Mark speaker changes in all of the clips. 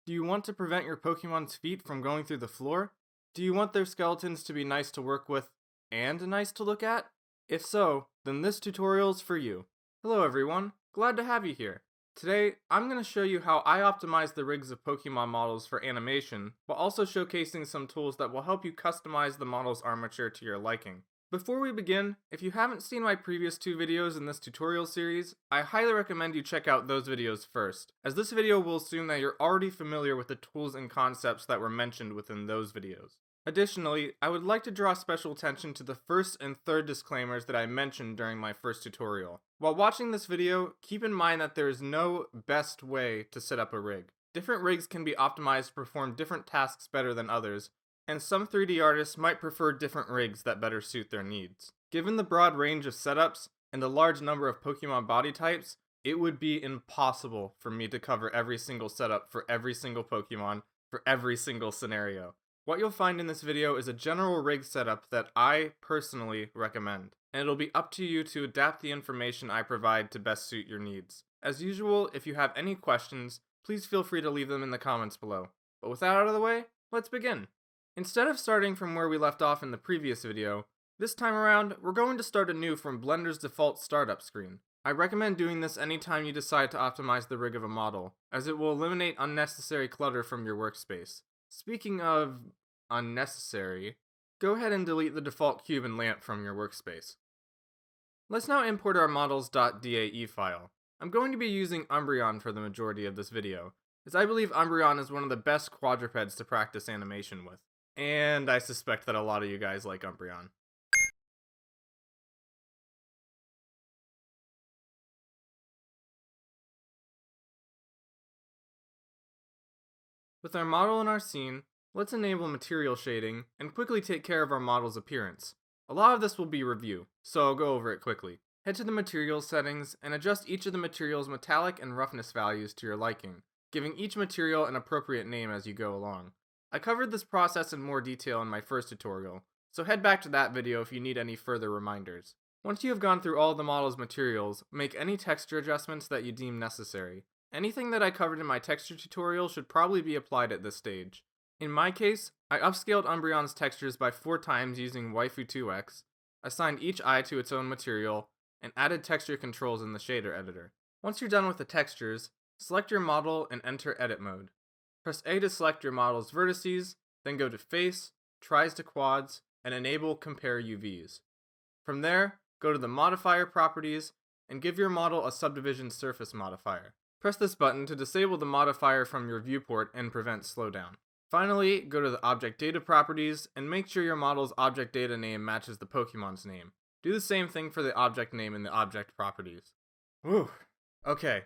Speaker 1: Do you want to prevent your Pokemon's feet from going through the floor? Do you want their skeletons to be nice to work with and nice to look at? If so, then this tutorial's for you. Hello everyone, glad to have you here. Today, I'm going to show you how I optimize the rigs of Pokemon models for animation, while also showcasing some tools that will help you customize the model's armature to your liking. Before we begin, if you haven't seen my previous two videos in this tutorial series, I highly recommend you check out those videos first, as this video will assume that you're already familiar with the tools and concepts that were mentioned within those videos. Additionally, I would like to draw special attention to the first and third disclaimers that I mentioned during my first tutorial. While watching this video, keep in mind that there is no best way to set up a rig. Different rigs can be optimized to perform different tasks better than others, and some 3D artists might prefer different rigs that better suit their needs. Given the broad range of setups and the large number of Pokemon body types, it would be impossible for me to cover every single setup for every single Pokemon for every single scenario. What you'll find in this video is a general rig setup that I personally recommend, and it'll be up to you to adapt the information I provide to best suit your needs. As usual, if you have any questions, please feel free to leave them in the comments below. But with that out of the way, let's begin. Instead of starting from where we left off in the previous video, this time around, we're going to start anew from Blender's default startup screen. I recommend doing this anytime you decide to optimize the rig of a model, as it will eliminate unnecessary clutter from your workspace. Speaking of unnecessary, go ahead and delete the default cube and lamp from your workspace. Let's now import our models.dae file. I'm going to be using Umbreon for the majority of this video, as I believe Umbreon is one of the best quadrupeds to practice animation with. And I suspect that a lot of you guys like Umbreon. With our model in our scene, let's enable material shading and quickly take care of our model's appearance. A lot of this will be review, so I'll go over it quickly. Head to the materials settings and adjust each of the material's metallic and roughness values to your liking, giving each material an appropriate name as you go along. I covered this process in more detail in my first tutorial, so head back to that video if you need any further reminders. Once you have gone through all of the model's materials, make any texture adjustments that you deem necessary. Anything that I covered in my texture tutorial should probably be applied at this stage. In my case, I upscaled Umbreon's textures by 4 times using Waifu 2x, assigned each eye to its own material, and added texture controls in the shader editor. Once you're done with the textures, select your model and enter edit mode. Press A to select your model's vertices, then go to face, tries to quads, and enable compare UVs. From there, go to the modifier properties and give your model a subdivision surface modifier. Press this button to disable the modifier from your viewport and prevent slowdown. Finally, go to the object data properties and make sure your model's object data name matches the Pokemon's name. Do the same thing for the object name in the object properties. Whew. Okay,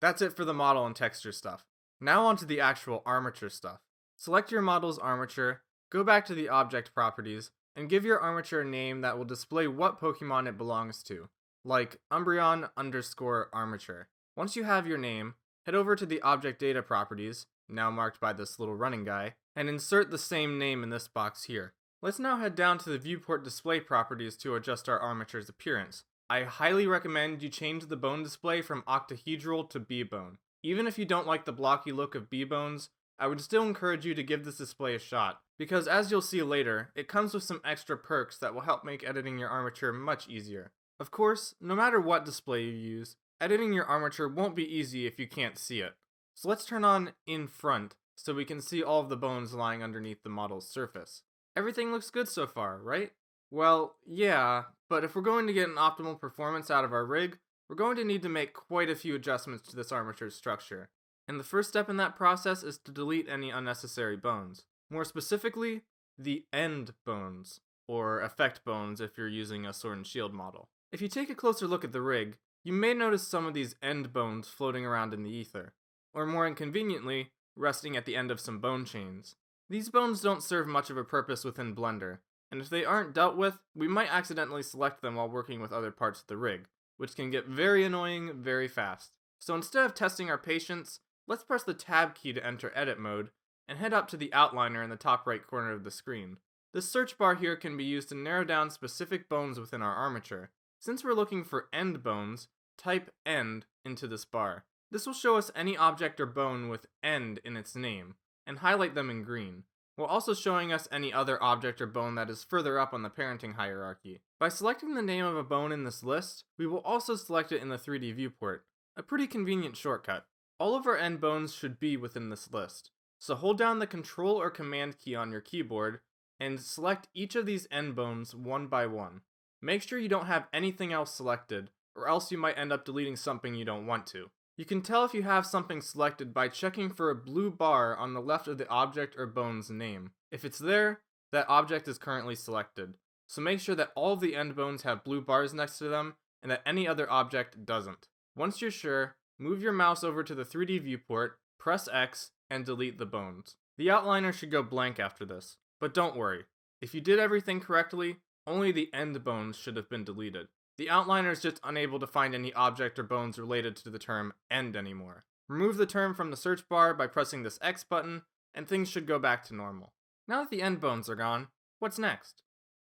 Speaker 1: that's it for the model and texture stuff. Now onto the actual armature stuff. Select your model's armature, go back to the object properties, and give your armature a name that will display what Pokemon it belongs to, like Umbreon_armature. Once you have your name, head over to the object data properties, now marked by this little running guy, and insert the same name in this box here. Let's now head down to the viewport display properties to adjust our armature's appearance. I highly recommend you change the bone display from octahedral to B-bone. Even if you don't like the blocky look of B-bones, I would still encourage you to give this display a shot, because as you'll see later, it comes with some extra perks that will help make editing your armature much easier. Of course, no matter what display you use, editing your armature won't be easy if you can't see it. So let's turn on in front so we can see all of the bones lying underneath the model's surface. Everything looks good so far, right? Well, yeah, but if we're going to get an optimal performance out of our rig, we're going to need to make quite a few adjustments to this armature's structure. And the first step in that process is to delete any unnecessary bones. More specifically, the end bones, or effect bones if you're using a Sword and Shield model. If you take a closer look at the rig, you may notice some of these end bones floating around in the ether, or more inconveniently, resting at the end of some bone chains. These bones don't serve much of a purpose within Blender, and if they aren't dealt with, we might accidentally select them while working with other parts of the rig, which can get very annoying very fast. So instead of testing our patience, let's press the Tab key to enter edit mode, and head up to the outliner in the top right corner of the screen. This search bar here can be used to narrow down specific bones within our armature. Since we're looking for end bones, type end into this bar. This will show us any object or bone with end in its name, and highlight them in green, while also showing us any other object or bone that is further up on the parenting hierarchy. By selecting the name of a bone in this list, we will also select it in the 3D viewport, a pretty convenient shortcut. All of our end bones should be within this list, so hold down the Control or Command key on your keyboard and select each of these end bones one by one. Make sure you don't have anything else selected, or else you might end up deleting something you don't want to. You can tell if you have something selected by checking for a blue bar on the left of the object or bone's name. If it's there, that object is currently selected, so make sure that all of the end bones have blue bars next to them and that any other object doesn't. Once you're sure, move your mouse over to the 3D viewport, press X, and delete the bones. The outliner should go blank after this, but don't worry. If you did everything correctly, only the end bones should have been deleted. The outliner is just unable to find any object or bones related to the term end anymore. Remove the term from the search bar by pressing this X button, and things should go back to normal. Now that the end bones are gone, what's next?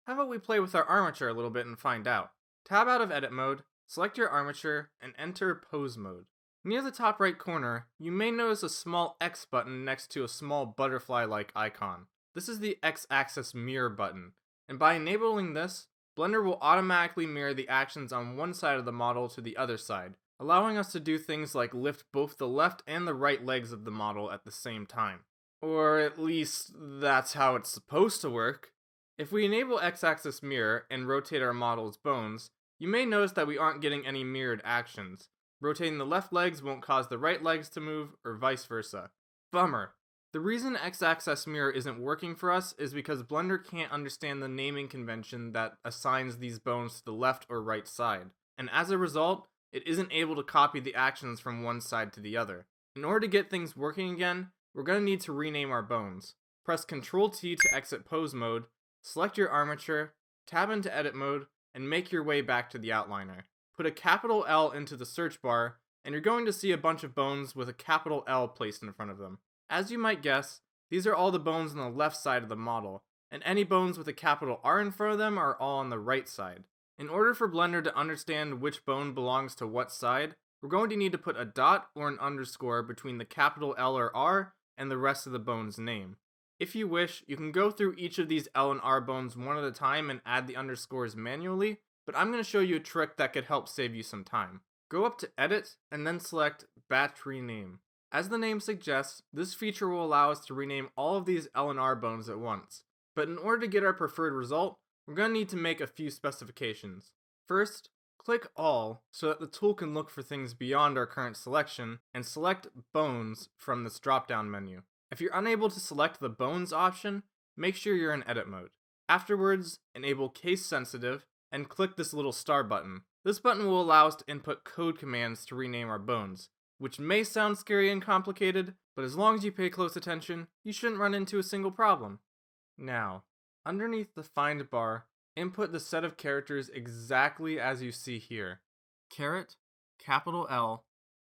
Speaker 1: How about we play with our armature a little bit and find out? Tab out of edit mode, select your armature, and enter pose mode. Near the top right corner, you may notice a small X button next to a small butterfly-like icon. This is the X-axis mirror button, and by enabling this, Blender will automatically mirror the actions on one side of the model to the other side, allowing us to do things like lift both the left and the right legs of the model at the same time. Or at least, that's how it's supposed to work. If we enable X-axis mirror and rotate our model's bones, you may notice that we aren't getting any mirrored actions. Rotating the left legs won't cause the right legs to move, or vice versa. Bummer. The reason X-axis mirror isn't working for us is because Blender can't understand the naming convention that assigns these bones to the left or right side, and as a result, it isn't able to copy the actions from one side to the other. In order to get things working again, we're going to need to rename our bones. Press Ctrl T to exit pose mode, select your armature, tab into edit mode, and make your way back to the outliner. Put a capital L into the search bar, and you're going to see a bunch of bones with a capital L placed in front of them. As you might guess, these are all the bones on the left side of the model, and any bones with a capital R in front of them are all on the right side. In order for Blender to understand which bone belongs to what side, we're going to need to put a dot or an underscore between the capital L or R and the rest of the bone's name. If you wish, you can go through each of these L and R bones one at a time and add the underscores manually, but I'm going to show you a trick that could help save you some time. Go up to Edit and then select Batch Rename. As the name suggests, this feature will allow us to rename all of these L and R bones at once. But in order to get our preferred result, we're going to need to make a few specifications. First, click All so that the tool can look for things beyond our current selection, and select Bones from this drop-down menu. If you're unable to select the Bones option, make sure you're in edit mode. Afterwards, enable Case Sensitive, and click this little star button. This button will allow us to input code commands to rename our bones, which may sound scary and complicated, but as long as you pay close attention, you shouldn't run into a single problem. Now, underneath the find bar, input the set of characters exactly as you see here. Caret, capital L,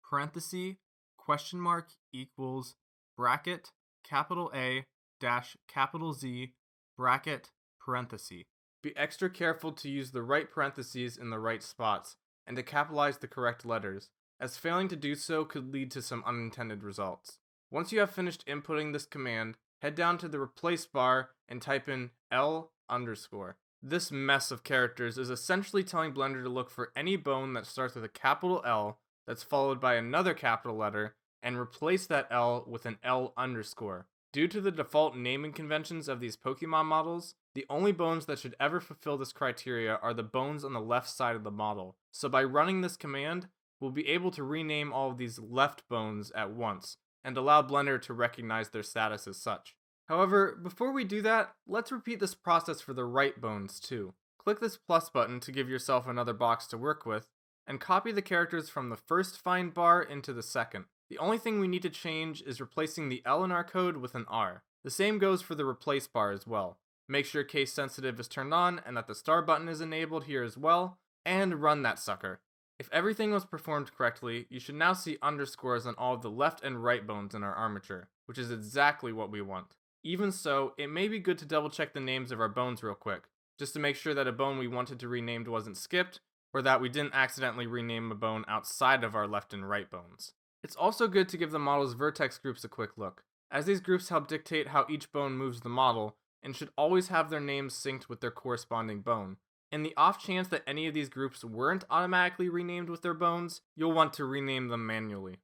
Speaker 1: parenthesis, question mark equals, bracket, capital A, dash capital Z, bracket, parenthesis. Be extra careful to use the right parentheses in the right spots, and to capitalize the correct letters, as failing to do so could lead to some unintended results. Once you have finished inputting this command, head down to the replace bar and type in L underscore. This mess of characters is essentially telling Blender to look for any bone that starts with a capital L that's followed by another capital letter and replace that L with an L underscore. Due to the default naming conventions of these Pokemon models, the only bones that should ever fulfill this criteria are the bones on the left side of the model. So by running this command, we'll be able to rename all of these left bones at once, and allow Blender to recognize their status as such. However, before we do that, let's repeat this process for the right bones too. Click this plus button to give yourself another box to work with, and copy the characters from the first find bar into the second. The only thing we need to change is replacing the L in our code with an R. The same goes for the replace bar as well. Make sure case sensitive is turned on and that the star button is enabled here as well, and run that sucker. If everything was performed correctly, you should now see underscores on all of the left and right bones in our armature, which is exactly what we want. Even so, it may be good to double check the names of our bones real quick, just to make sure that a bone we wanted to renamed wasn't skipped, or that we didn't accidentally rename a bone outside of our left and right bones. It's also good to give the model's vertex groups a quick look, as these groups help dictate how each bone moves the model, and should always have their names synced with their corresponding bone. In the off chance that any of these groups weren't automatically renamed with their bones, you'll want to rename them manually.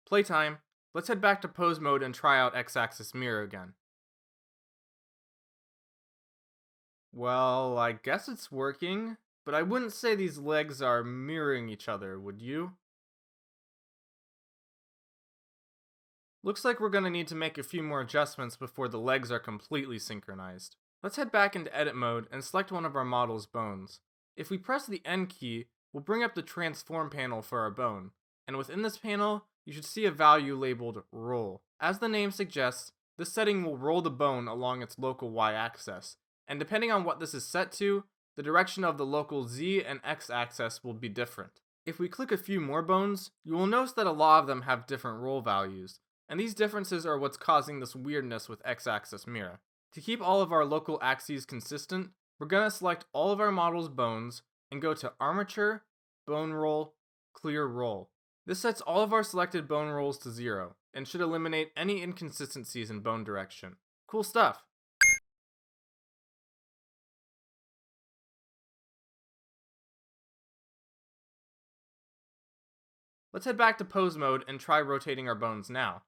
Speaker 1: Playtime. Let's head back to pose mode and try out X-axis mirror again. Well, I guess it's working, but I wouldn't say these legs are mirroring each other, would you? Looks like we're going to need to make a few more adjustments before the legs are completely synchronized. Let's head back into edit mode and select one of our model's bones. If we press the N key, we'll bring up the transform panel for our bone, and within this panel, you should see a value labeled roll. As the name suggests, this setting will roll the bone along its local y-axis, and depending on what this is set to, the direction of the local z and x-axis will be different. If we click a few more bones, you will notice that a lot of them have different roll values, and these differences are what's causing this weirdness with x-axis mirror. To keep all of our local axes consistent, we're going to select all of our model's bones and go to Armature, Bone Roll, Clear Roll. This sets all of our selected bone rolls to 0, and should eliminate any inconsistencies in bone direction. Cool stuff! Let's head back to pose mode and try rotating our bones now.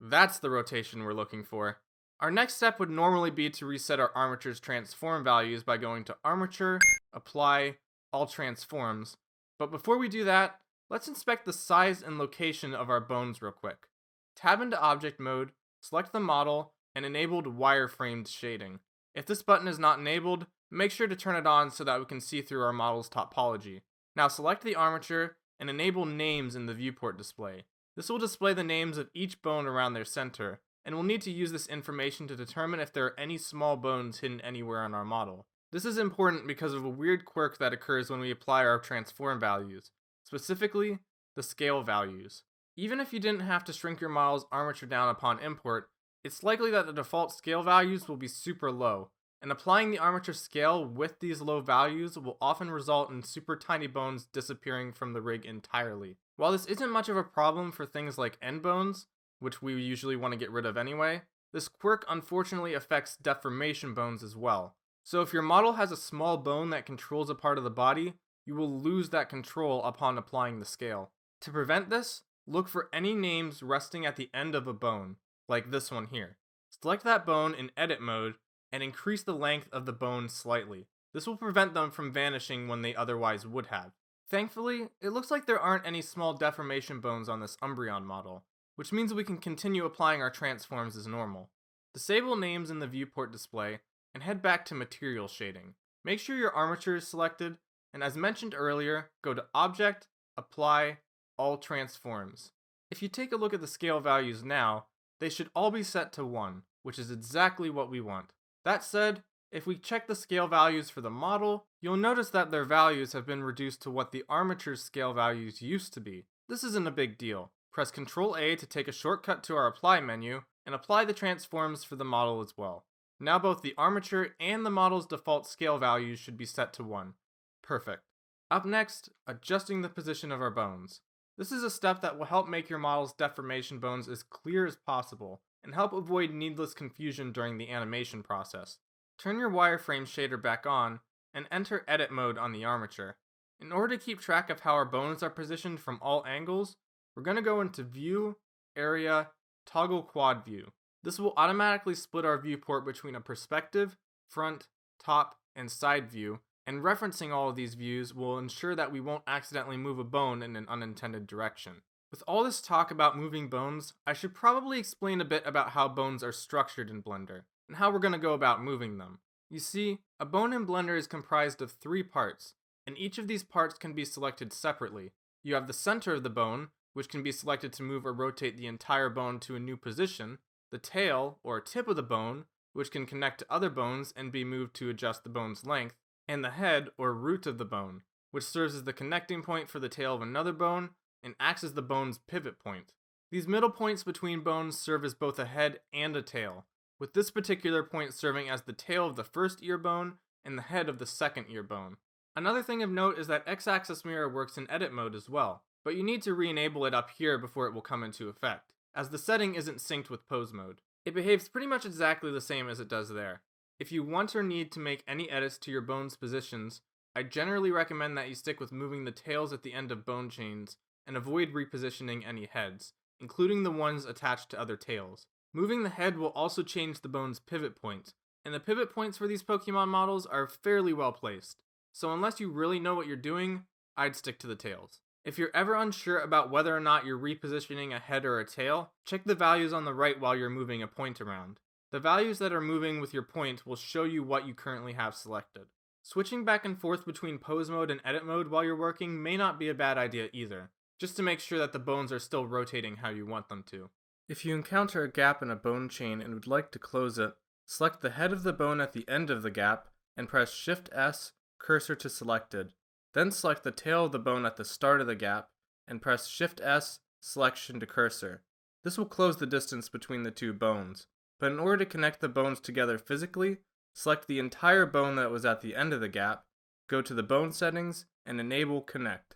Speaker 1: That's the rotation we're looking for. Our next step would normally be to reset our armature's transform values by going to Armature, Apply, All Transforms. But before we do that, let's inspect the size and location of our bones real quick. Tab into Object Mode, select the model, and enable wireframed shading. If this button is not enabled, make sure to turn it on so that we can see through our model's topology. Now select the armature and enable names in the viewport display. This will display the names of each bone around their center, and we'll need to use this information to determine if there are any small bones hidden anywhere on our model. This is important because of a weird quirk that occurs when we apply our transform values, specifically the scale values. Even if you didn't have to shrink your model's armature down upon import, it's likely that the default scale values will be super low, and applying the armature scale with these low values will often result in super tiny bones disappearing from the rig entirely. While this isn't much of a problem for things like end bones, which we usually want to get rid of anyway, this quirk unfortunately affects deformation bones as well. So if your model has a small bone that controls a part of the body, you will lose that control upon applying the scale. To prevent this, look for any names resting at the end of a bone, like this one here. Select that bone in edit mode and increase the length of the bone slightly. This will prevent them from vanishing when they otherwise would have. Thankfully, it looks like there aren't any small deformation bones on this Umbreon model, which means we can continue applying our transforms as normal. Disable names in the viewport display and head back to material shading. Make sure your armature is selected, and as mentioned earlier, go to Object, Apply, All Transforms. If you take a look at the scale values now, they should all be set to 1, which is exactly what we want. That said, if we check the scale values for the model, you'll notice that their values have been reduced to what the armature's scale values used to be. This isn't a big deal. Press Ctrl A to take a shortcut to our Apply menu, and apply the transforms for the model as well. Now both the armature and the model's default scale values should be set to 1. Perfect. Up next, adjusting the position of our bones. This is a step that will help make your model's deformation bones as clear as possible, and help avoid needless confusion during the animation process. Turn your wireframe shader back on, and enter edit mode on the armature. In order to keep track of how our bones are positioned from all angles, we're going to go into View, Area, Toggle Quad View. This will automatically split our viewport between a perspective, front, top, and side view, and referencing all of these views will ensure that we won't accidentally move a bone in an unintended direction. With all this talk about moving bones, I should probably explain a bit about how bones are structured in Blender, and how we're going to go about moving them. You see, a bone in Blender is comprised of 3 parts, and each of these parts can be selected separately. You have the center of the bone, which can be selected to move or rotate the entire bone to a new position, the tail, or tip of the bone, which can connect to other bones and be moved to adjust the bone's length, and the head, or root of the bone, which serves as the connecting point for the tail of another bone, and acts as the bone's pivot point. These middle points between bones serve as both a head and a tail, with this particular point serving as the tail of the first ear bone and the head of the second ear bone. Another thing of note is that X-axis mirror works in edit mode as well, but you need to re-enable it up here before it will come into effect, as the setting isn't synced with pose mode. It behaves pretty much exactly the same as it does there. If you want or need to make any edits to your bone's positions, I generally recommend that you stick with moving the tails at the end of bone chains and avoid repositioning any heads, including the ones attached to other tails. Moving the head will also change the bone's pivot point, and the pivot points for these Pokemon models are fairly well placed. So unless you really know what you're doing, I'd stick to the tails. If you're ever unsure about whether or not you're repositioning a head or a tail, check the values on the right while you're moving a point around. The values that are moving with your point will show you what you currently have selected. Switching back and forth between pose mode and edit mode while you're working may not be a bad idea either, just to make sure that the bones are still rotating how you want them to. If you encounter a gap in a bone chain and would like to close it, select the head of the bone at the end of the gap and press Shift S, cursor to selected. Then select the tail of the bone at the start of the gap and press Shift S, selection to cursor. This will close the distance between the two bones, but in order to connect the bones together physically, select the entire bone that was at the end of the gap, go to the bone settings, and enable connect.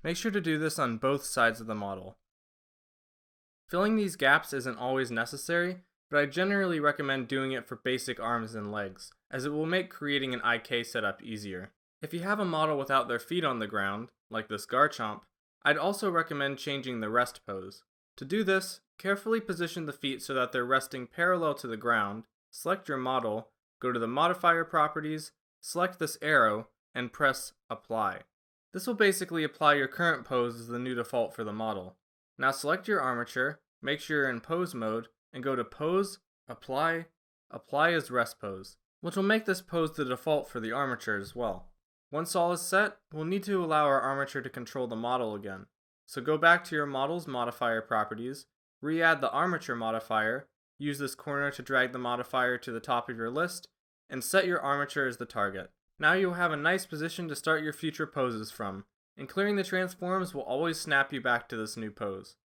Speaker 1: Make sure to do this on both sides of the model. Filling these gaps isn't always necessary, but I generally recommend doing it for basic arms and legs, as it will make creating an IK setup easier. If you have a model without their feet on the ground, like this Garchomp, I'd also recommend changing the rest pose. To do this, carefully position the feet so that they're resting parallel to the ground, select your model, go to the modifier properties, select this arrow, and press Apply. This will basically apply your current pose as the new default for the model. Now select your armature, make sure you're in pose mode, and go to Pose, Apply, Apply as Rest Pose, which will make this pose the default for the armature as well. Once all is set, we'll need to allow our armature to control the model again. So go back to your model's modifier properties, re-add the armature modifier, use this corner to drag the modifier to the top of your list, and set your armature as the target. Now you'll have a nice position to start your future poses from, and clearing the transforms will always snap you back to this new pose.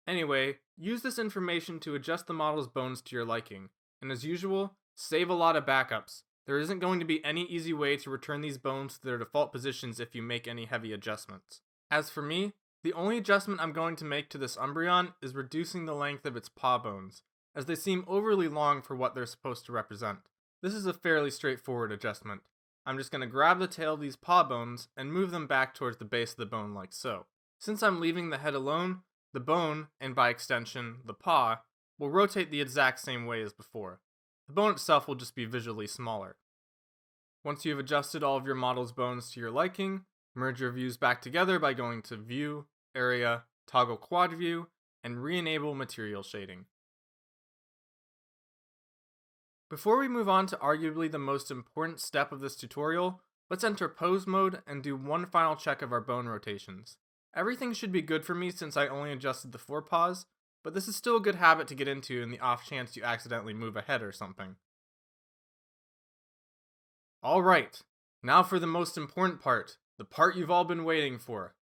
Speaker 1: Anyway, use this information to adjust the model's bones to your liking, and as usual, save a lot of backups. There isn't going to be any easy way to return these bones to their default positions if you make any heavy adjustments. As for me, the only adjustment I'm going to make to this Umbreon is reducing the length of its paw bones, as they seem overly long for what they're supposed to represent. This is a fairly straightforward adjustment. I'm just going to grab the tail of these paw bones and move them back towards the base of the bone like so. Since I'm leaving the head alone, the bone, and by extension, the paw, will rotate the exact same way as before. The bone itself will just be visually smaller. Once you have adjusted all of your model's bones to your liking, merge your views back together by going to View, Area, Toggle Quad View, and re-enable Material Shading. Before we move on to arguably the most important step of this tutorial, let's enter pose mode and do one final check of our bone rotations. Everything should be good for me since I only adjusted the forepaws, but this is still a good habit to get into in the off chance you accidentally move a head or something. Alright, now for the most important part, the part you've all been waiting for.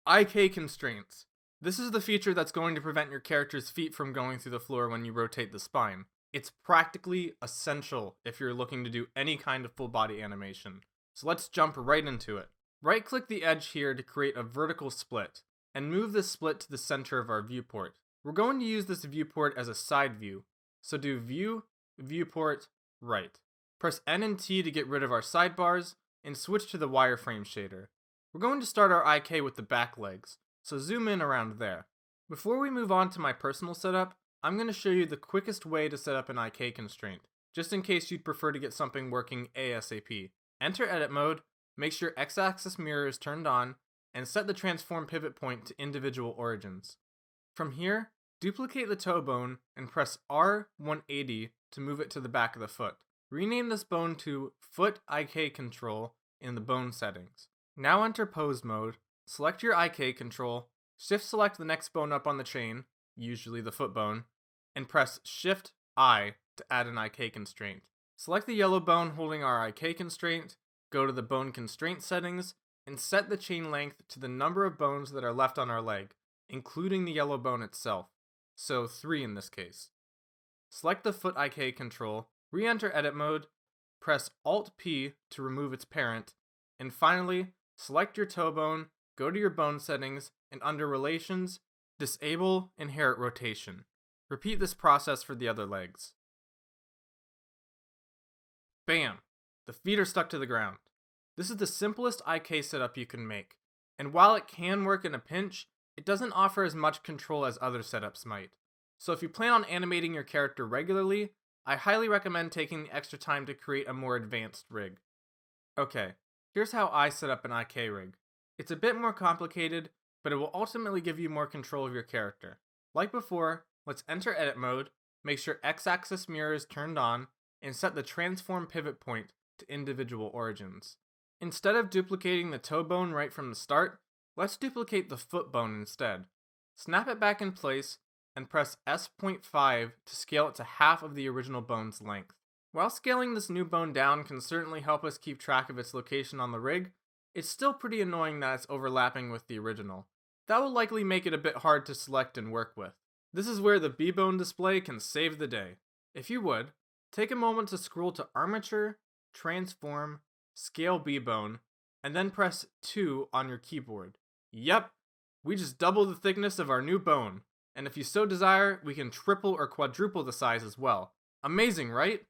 Speaker 1: IK constraints. This is the feature that's going to prevent your character's feet from going through the floor when you rotate the spine. It's practically essential if you're looking to do any kind of full body animation. So let's jump right into it. Right click the edge here to create a vertical split, and move this split to the center of our viewport. We're going to use this viewport as a side view, so do View, Viewport, Right. Press N and T to get rid of our sidebars, and switch to the wireframe shader. We're going to start our IK with the back legs, so zoom in around there. Before we move on to my personal setup, I'm going to show you the quickest way to set up an IK constraint, just in case you'd prefer to get something working ASAP. Enter edit mode, make sure X-axis mirror is turned on, and set the transform pivot point to individual origins. From here, duplicate the toe bone and press R180 to move it to the back of the foot. Rename this bone to Foot IK Control in the bone settings. Now enter pose mode, select your IK control, shift select the next bone up on the chain, usually the foot bone, and press Shift I to add an IK constraint. Select the yellow bone holding our IK constraint, go to the bone constraint settings, and set the chain length to the number of bones that are left on our leg, including the yellow bone itself, so 3 in this case. Select the foot IK control, re-enter edit mode, press Alt-P to remove its parent, And finally, select your toe bone, go to your bone settings, and under Relations, disable Inherit Rotation. Repeat this process for the other legs. Bam! The feet are stuck to the ground. This is the simplest IK setup you can make, and while it can work in a pinch, it doesn't offer as much control as other setups might. So if you plan on animating your character regularly, I highly recommend taking the extra time to create a more advanced rig. Okay, here's how I set up an IK rig. It's a bit more complicated, but it will ultimately give you more control of your character. Like before, let's enter edit mode, make sure X-axis mirror is turned on, and set the transform pivot point to individual origins. Instead of duplicating the toe bone right from the start, let's duplicate the foot bone instead. Snap it back in place, and press S.5 to scale it to half of the original bone's length. While scaling this new bone down can certainly help us keep track of its location on the rig, it's still pretty annoying that it's overlapping with the original. That will likely make it a bit hard to select and work with. This is where the B-bone display can save the day. If you would, take a moment to scroll to Armature, Transform, Scale B-bone, and then press 2 on your keyboard. Yep, we just double the thickness of our new bone. And if you so desire, we can triple or quadruple the size as well. Amazing, right?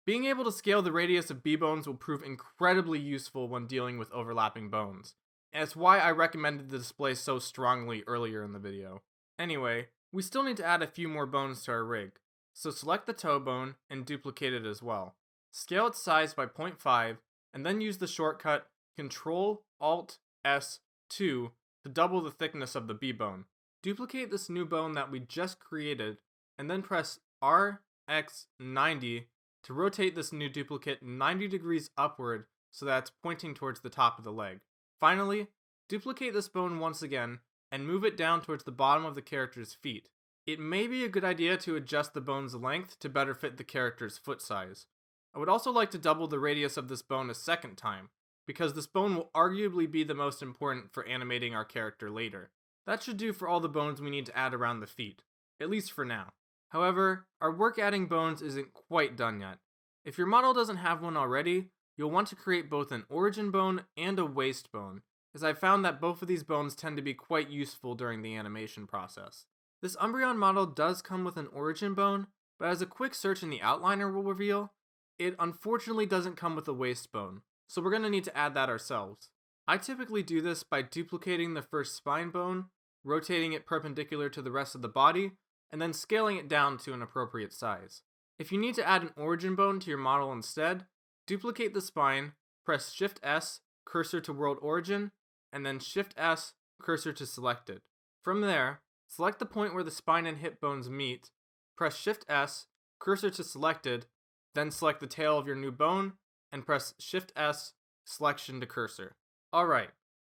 Speaker 1: Being able to scale the radius of B-bones will prove incredibly useful when dealing with overlapping bones. And it's why I recommended the display so strongly earlier in the video. Anyway, we still need to add a few more bones to our rig. So select the toe bone and duplicate it as well. Scale its size by 0.5 and then use the shortcut Ctrl-Alt-S-2 to double the thickness of the B-bone. Duplicate this new bone that we just created, and then press RX90 to rotate this new duplicate 90 degrees upward so that it's pointing towards the top of the leg. Finally, duplicate this bone once again, and move it down towards the bottom of the character's feet. It may be a good idea to adjust the bone's length to better fit the character's foot size. I would also like to double the radius of this bone a second time, because this bone will arguably be the most important for animating our character later. That should do for all the bones we need to add around the feet, at least for now. However, our work adding bones isn't quite done yet. If your model doesn't have one already, you'll want to create both an origin bone and a waist bone, as I've found that both of these bones tend to be quite useful during the animation process. This Umbreon model does come with an origin bone, but as a quick search in the outliner will reveal, it unfortunately doesn't come with a waist bone, so we're going to need to add that ourselves. I typically do this by duplicating the first spine bone, rotating it perpendicular to the rest of the body, and then scaling it down to an appropriate size. If you need to add an origin bone to your model instead, duplicate the spine, press Shift-S, cursor to World Origin, and then Shift-S, cursor to Selected. From there, select the point where the spine and hip bones meet, press Shift-S, cursor to Selected, then select the tail of your new bone, and press Shift-S, selection to cursor. Alright,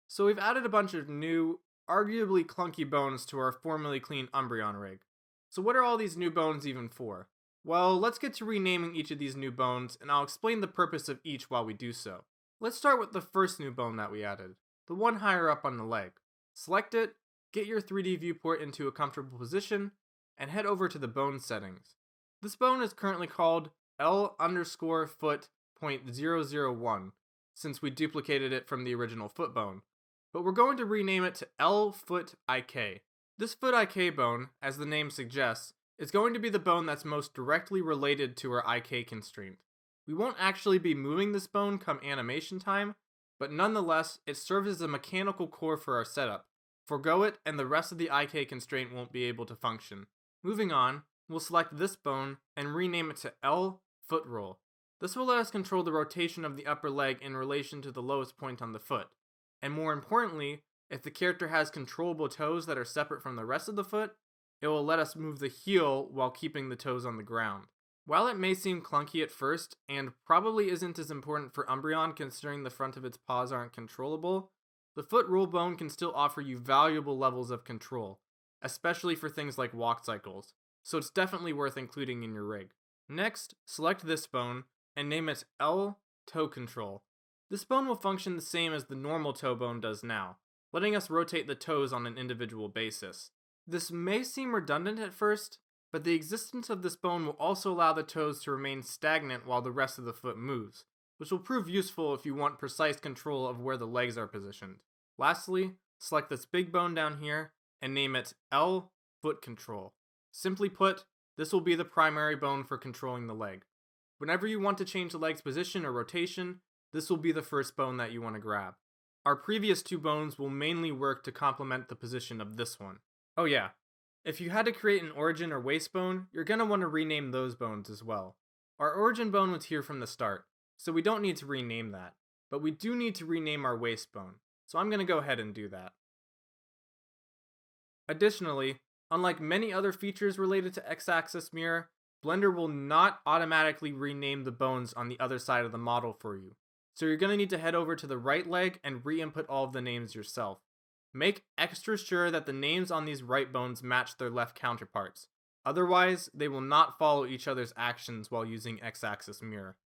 Speaker 1: so we've added a bunch of new, arguably clunky bones to our formerly clean Umbreon rig. So what are all these new bones even for? Well, let's get to renaming each of these new bones, and I'll explain the purpose of each while we do so. Let's start with the first new bone that we added, the one higher up on the leg. Select it, get your 3D viewport into a comfortable position, and head over to the bone settings. This bone is currently called L_foot.001, since we duplicated it from the original foot bone, but we're going to rename it to L_foot.IK. This foot IK bone, as the name suggests, is going to be the bone that's most directly related to our IK constraint. We won't actually be moving this bone come animation time, but nonetheless, it serves as a mechanical core for our setup. Forgo it, and the rest of the IK constraint won't be able to function. Moving on, we'll select this bone and rename it to L_foot roll. This will let us control the rotation of the upper leg in relation to the lowest point on the foot. And more importantly, if the character has controllable toes that are separate from the rest of the foot, it will let us move the heel while keeping the toes on the ground. While it may seem clunky at first, and probably isn't as important for Umbreon considering the front of its paws aren't controllable, the foot roll bone can still offer you valuable levels of control, especially for things like walk cycles, so it's definitely worth including in your rig. Next, select this bone, and name it L-toe control. This bone will function the same as the normal toe bone does now, letting us rotate the toes on an individual basis. This may seem redundant at first, but the existence of this bone will also allow the toes to remain stagnant while the rest of the foot moves. which will prove useful if you want precise control of where the legs are positioned. Lastly, select this big bone down here and name it L foot control. Simply put, this will be the primary bone for controlling the leg. Whenever you want to change the leg's position or rotation, this will be the first bone that you want to grab. Our previous two bones will mainly work to complement the position of this one. Oh yeah, if you had to create an origin or waist bone, you're going to want to rename those bones as well. Our origin bone was here from the start, so we don't need to rename that, but we do need to rename our waist bone, so I'm going to go ahead and do that. Additionally, unlike many other features related to X-axis mirror, Blender will not automatically rename the bones on the other side of the model for you. So you're going to need to head over to the right leg and re-input all of the names yourself. Make extra sure that the names on these right bones match their left counterparts. Otherwise, they will not follow each other's actions while using X-axis mirror.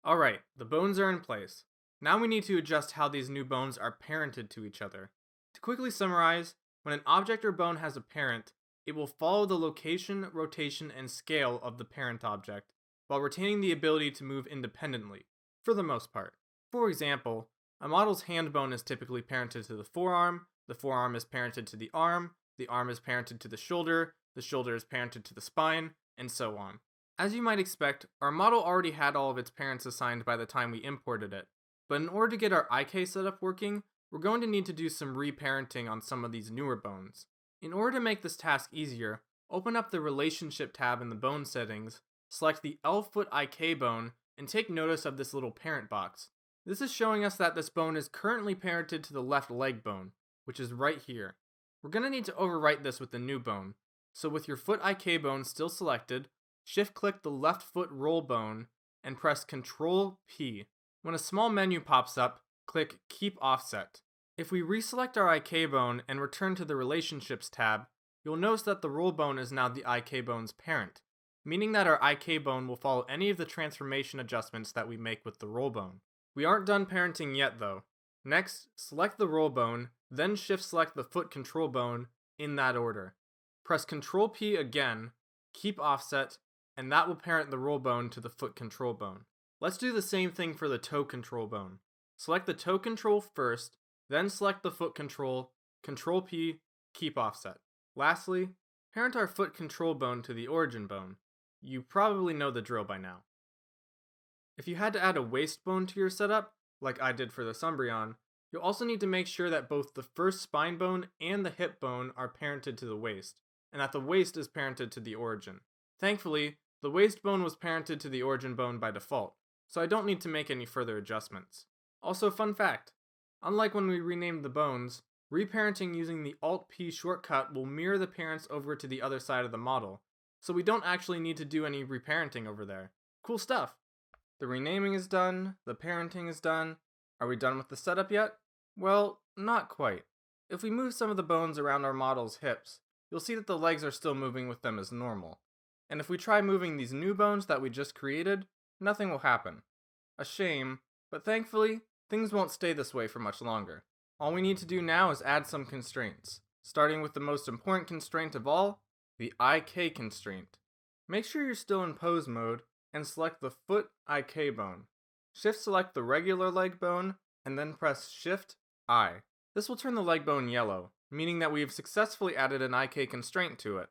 Speaker 1: Alright, the bones are in place. Now we need to adjust how these new bones are parented to each other. To quickly summarize, when an object or bone has a parent, it will follow the location, rotation, and scale of the parent object, while retaining the ability to move independently, for the most part. For example, a model's hand bone is typically parented to the forearm is parented to the arm is parented to the shoulder is parented to the spine, and so on. As you might expect, our model already had all of its parents assigned by the time we imported it, but in order to get our IK setup working, we're going to need to do some reparenting on some of these newer bones. In order to make this task easier, open up the Relationship tab in the Bone settings, select the L foot IK bone, and take notice of this little parent box. This is showing us that this bone is currently parented to the left leg bone, which is right here. We're going to need to overwrite this with the new bone, so with your foot IK bone still selected, shift-click the left foot roll bone, and press Ctrl P. When a small menu pops up, click Keep Offset. If we reselect our IK bone and return to the Relationships tab, you'll notice that the roll bone is now the IK bone's parent, meaning that our IK bone will follow any of the transformation adjustments that we make with the roll bone. We aren't done parenting yet though. Next, select the roll bone, then shift-select the foot control bone in that order. Press Ctrl P again, keep offset, and that will parent the roll bone to the foot control bone. Let's do the same thing for the toe control bone. Select the toe control first, then select the foot control, Ctrl P, keep offset. Lastly, parent our foot control bone to the origin bone. You probably know the drill by now. If you had to add a waist bone to your setup, like I did for the Umbreon, you'll also need to make sure that both the first spine bone and the hip bone are parented to the waist, and that the waist is parented to the origin. Thankfully, the waist bone was parented to the origin bone by default, so I don't need to make any further adjustments. Also, fun fact, unlike when we renamed the bones, reparenting using the Alt-P shortcut will mirror the parents over to the other side of the model, so we don't actually need to do any reparenting over there. Cool stuff! The renaming is done, the parenting is done. Are we done with the setup yet? Well, not quite. If we move some of the bones around our model's hips, you'll see that the legs are still moving with them as normal. And if we try moving these new bones that we just created, nothing will happen. A shame, but thankfully, things won't stay this way for much longer. All we need to do now is add some constraints, starting with the most important constraint of all, the IK constraint. Make sure you're still in pose mode, and select the foot IK bone. Shift-select the regular leg bone, and then press Shift-I. This will turn the leg bone yellow, meaning that we have successfully added an IK constraint to it.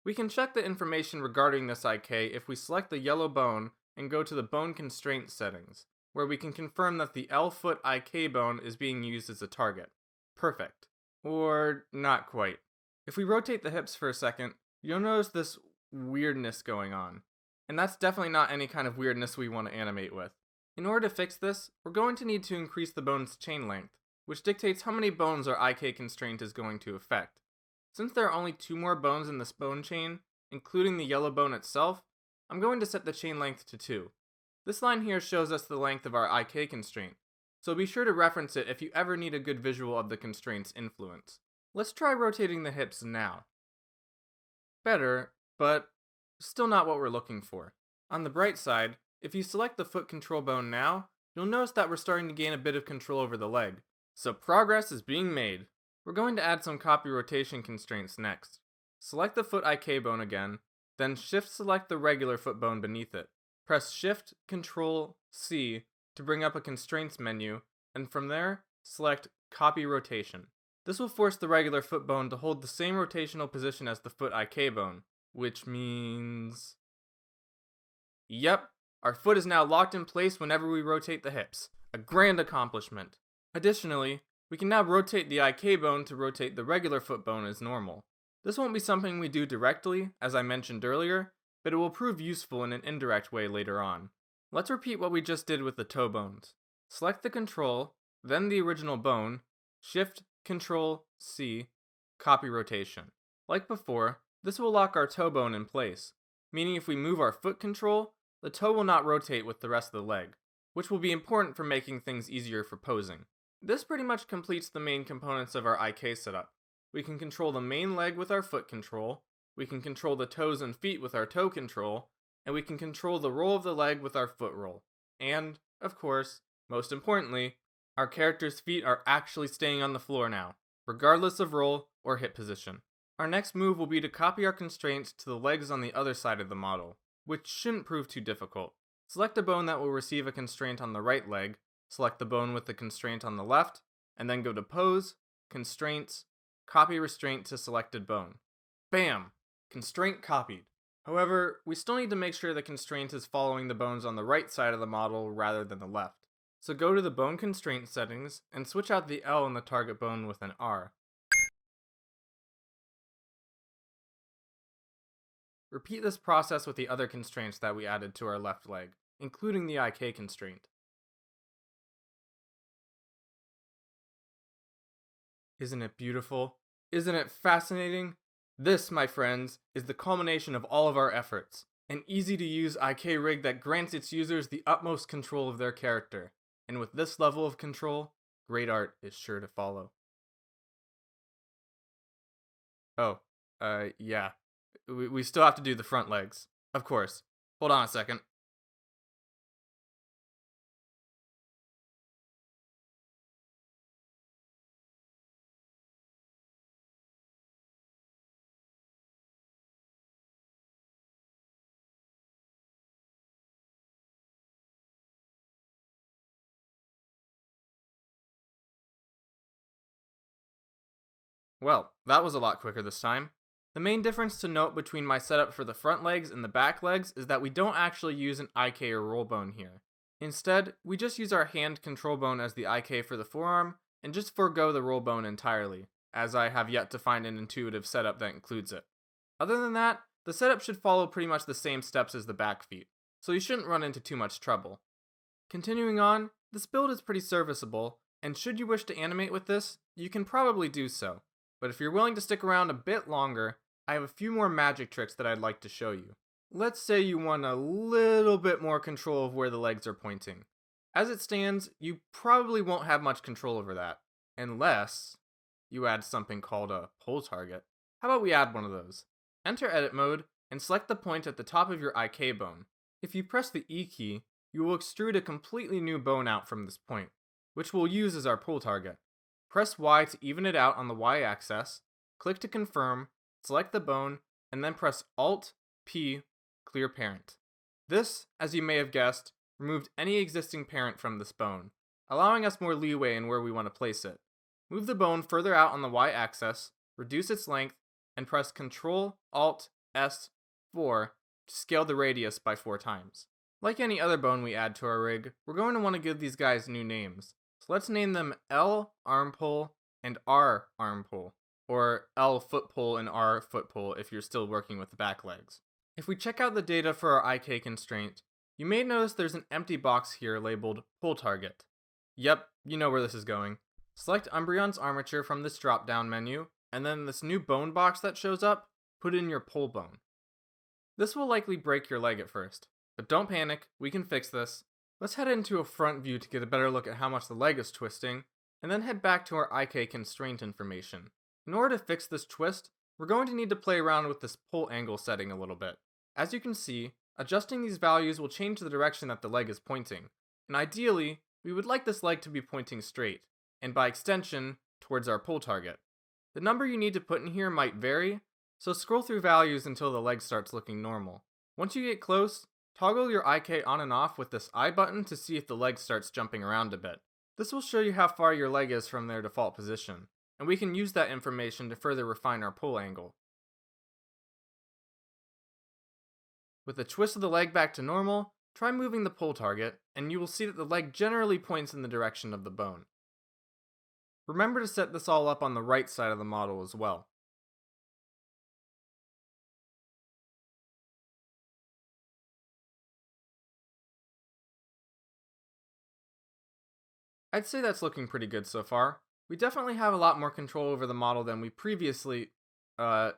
Speaker 1: We can check the information regarding this IK if we select the yellow bone and go to the bone constraint settings, where we can confirm that the L foot IK bone is being used as a target. Perfect. Or not quite. If we rotate the hips for a second, you'll notice this weirdness going on. And that's definitely not any kind of weirdness we want to animate with. In order to fix this, we're going to need to increase the bone's chain length, which dictates how many bones our IK constraint is going to affect. Since there are only 2 more bones in this bone chain, including the yellow bone itself, I'm going to set the chain length to 2. This line here shows us the length of our IK constraint, so be sure to reference it if you ever need a good visual of the constraint's influence. Let's try rotating the hips now. Better, but still not what we're looking for. On the bright side, if you select the foot control bone now, you'll notice that we're starting to gain a bit of control over the leg. So progress is being made. We're going to add some copy rotation constraints next. Select the foot IK bone again, then shift select the regular foot bone beneath it. Press Shift, Ctrl, C to bring up a constraints menu, and from there, select Copy Rotation. This will force the regular foot bone to hold the same rotational position as the foot IK bone, which means... Yep, our foot is now locked in place whenever we rotate the hips. A grand accomplishment. Additionally, we can now rotate the IK bone to rotate the regular foot bone as normal. This won't be something we do directly, as I mentioned earlier, but it will prove useful in an indirect way later on. Let's repeat what we just did with the toe bones. Select the control, then the original bone, Shift, Control, C, Copy Rotation. Like before, this will lock our toe bone in place, meaning if we move our foot control, the toe will not rotate with the rest of the leg, which will be important for making things easier for posing. This pretty much completes the main components of our IK setup. We can control the main leg with our foot control, we can control the toes and feet with our toe control, and we can control the roll of the leg with our foot roll. And, of course, most importantly, our character's feet are actually staying on the floor now, regardless of roll or hip position. Our next move will be to copy our constraints to the legs on the other side of the model, which shouldn't prove too difficult. Select a bone that will receive a constraint on the right leg, select the bone with the constraint on the left, and then go to Pose, Constraints, Copy Restraint to selected bone. Bam! Constraint copied. However, we still need to make sure the constraint is following the bones on the right side of the model rather than the left. So go to the bone constraint settings and switch out the L in the target bone with an R. Repeat this process with the other constraints that we added to our left leg, including the IK constraint. Isn't it beautiful? Isn't it fascinating? This, my friends, is the culmination of all of our efforts. An easy-to-use IK rig that grants its users the utmost control of their character. And with this level of control, great art is sure to follow. Oh, yeah. We still have to do the front legs. Of course. Hold on a second. Well, that was a lot quicker this time. The main difference to note between my setup for the front legs and the back legs is that we don't actually use an IK or roll bone here. Instead, we just use our hand control bone as the IK for the forearm, and just forego the roll bone entirely, as I have yet to find an intuitive setup that includes it. Other than that, the setup should follow pretty much the same steps as the back feet, so you shouldn't run into too much trouble. Continuing on, this build is pretty serviceable, and should you wish to animate with this, you can probably do so. But if you're willing to stick around a bit longer, I have a few more magic tricks that I'd like to show you. Let's say you want a little bit more control of where the legs are pointing. As it stands, you probably won't have much control over that, unless you add something called a pull target. How about we add one of those? Enter edit mode and select the point at the top of your IK bone. If you press the E key, you will extrude a completely new bone out from this point, which we'll use as our pull target. Press Y to even it out on the Y axis, click to confirm, select the bone, and then press Alt P, clear parent. This, as you may have guessed, removed any existing parent from this bone, allowing us more leeway in where we want to place it. Move the bone further out on the Y axis, reduce its length, and press Ctrl Alt S 4 to scale the radius by 4 times. Like any other bone we add to our rig, we're going to want to give these guys new names. So let's name them L arm pull and R arm pull, or L foot pull and R foot pull if you're still working with the back legs. If we check out the data for our IK constraint, you may notice there's an empty box here labeled pull target. Yep, you know where this is going. Select Umbreon's Armature from this drop-down menu, and then this new bone box that shows up, put in your pull bone. This will likely break your leg at first, but don't panic, we can fix this. Let's head into a front view to get a better look at how much the leg is twisting, and then head back to our IK constraint information. In order to fix this twist, we're going to need to play around with this pull angle setting a little bit. As you can see, adjusting these values will change the direction that the leg is pointing, and ideally, we would like this leg to be pointing straight, and by extension, towards our pull target. The number you need to put in here might vary, so scroll through values until the leg starts looking normal. Once you get close, Toggle your IK on and off with this I button to see if the leg starts jumping around a bit. This will show you how far your leg is from their default position, and we can use that information to further refine our pull angle. With the twist of the leg back to normal, try moving the pull target, and you will see that the leg generally points in the direction of the bone. Remember to set this all up on the right side of the model as well. I'd say that's looking pretty good so far. We definitely have a lot more control over the model than we previously... yeah,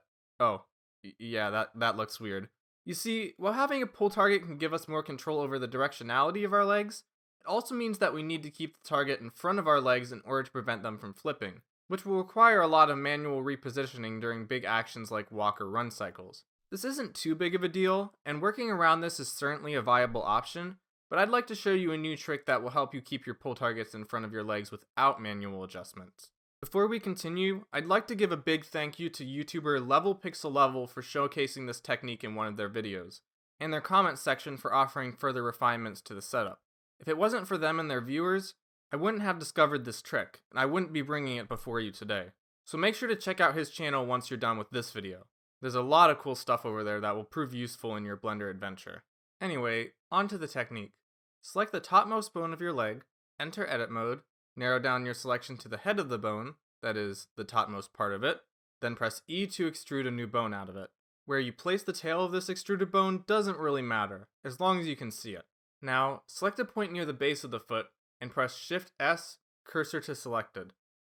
Speaker 1: that looks weird. You see, while having a pull target can give us more control over the directionality of our legs, it also means that we need to keep the target in front of our legs in order to prevent them from flipping, which will require a lot of manual repositioning during big actions like walk or run cycles. This isn't too big of a deal, and working around this is certainly a viable option, but I'd like to show you a new trick that will help you keep your pull targets in front of your legs without manual adjustments. Before we continue, I'd like to give a big thank you to YouTuber Level Pixel Level for showcasing this technique in one of their videos, and their comment section for offering further refinements to the setup. If it wasn't for them and their viewers, I wouldn't have discovered this trick, and I wouldn't be bringing it before you today. So make sure to check out his channel once you're done with this video. There's a lot of cool stuff over there that will prove useful in your Blender adventure. Anyway, on to the technique. Select the topmost bone of your leg, enter edit mode, narrow down your selection to the head of the bone, that is, the topmost part of it, then press E to extrude a new bone out of it. Where you place the tail of this extruded bone doesn't really matter, as long as you can see it. Now, select a point near the base of the foot, and press Shift S, cursor to selected.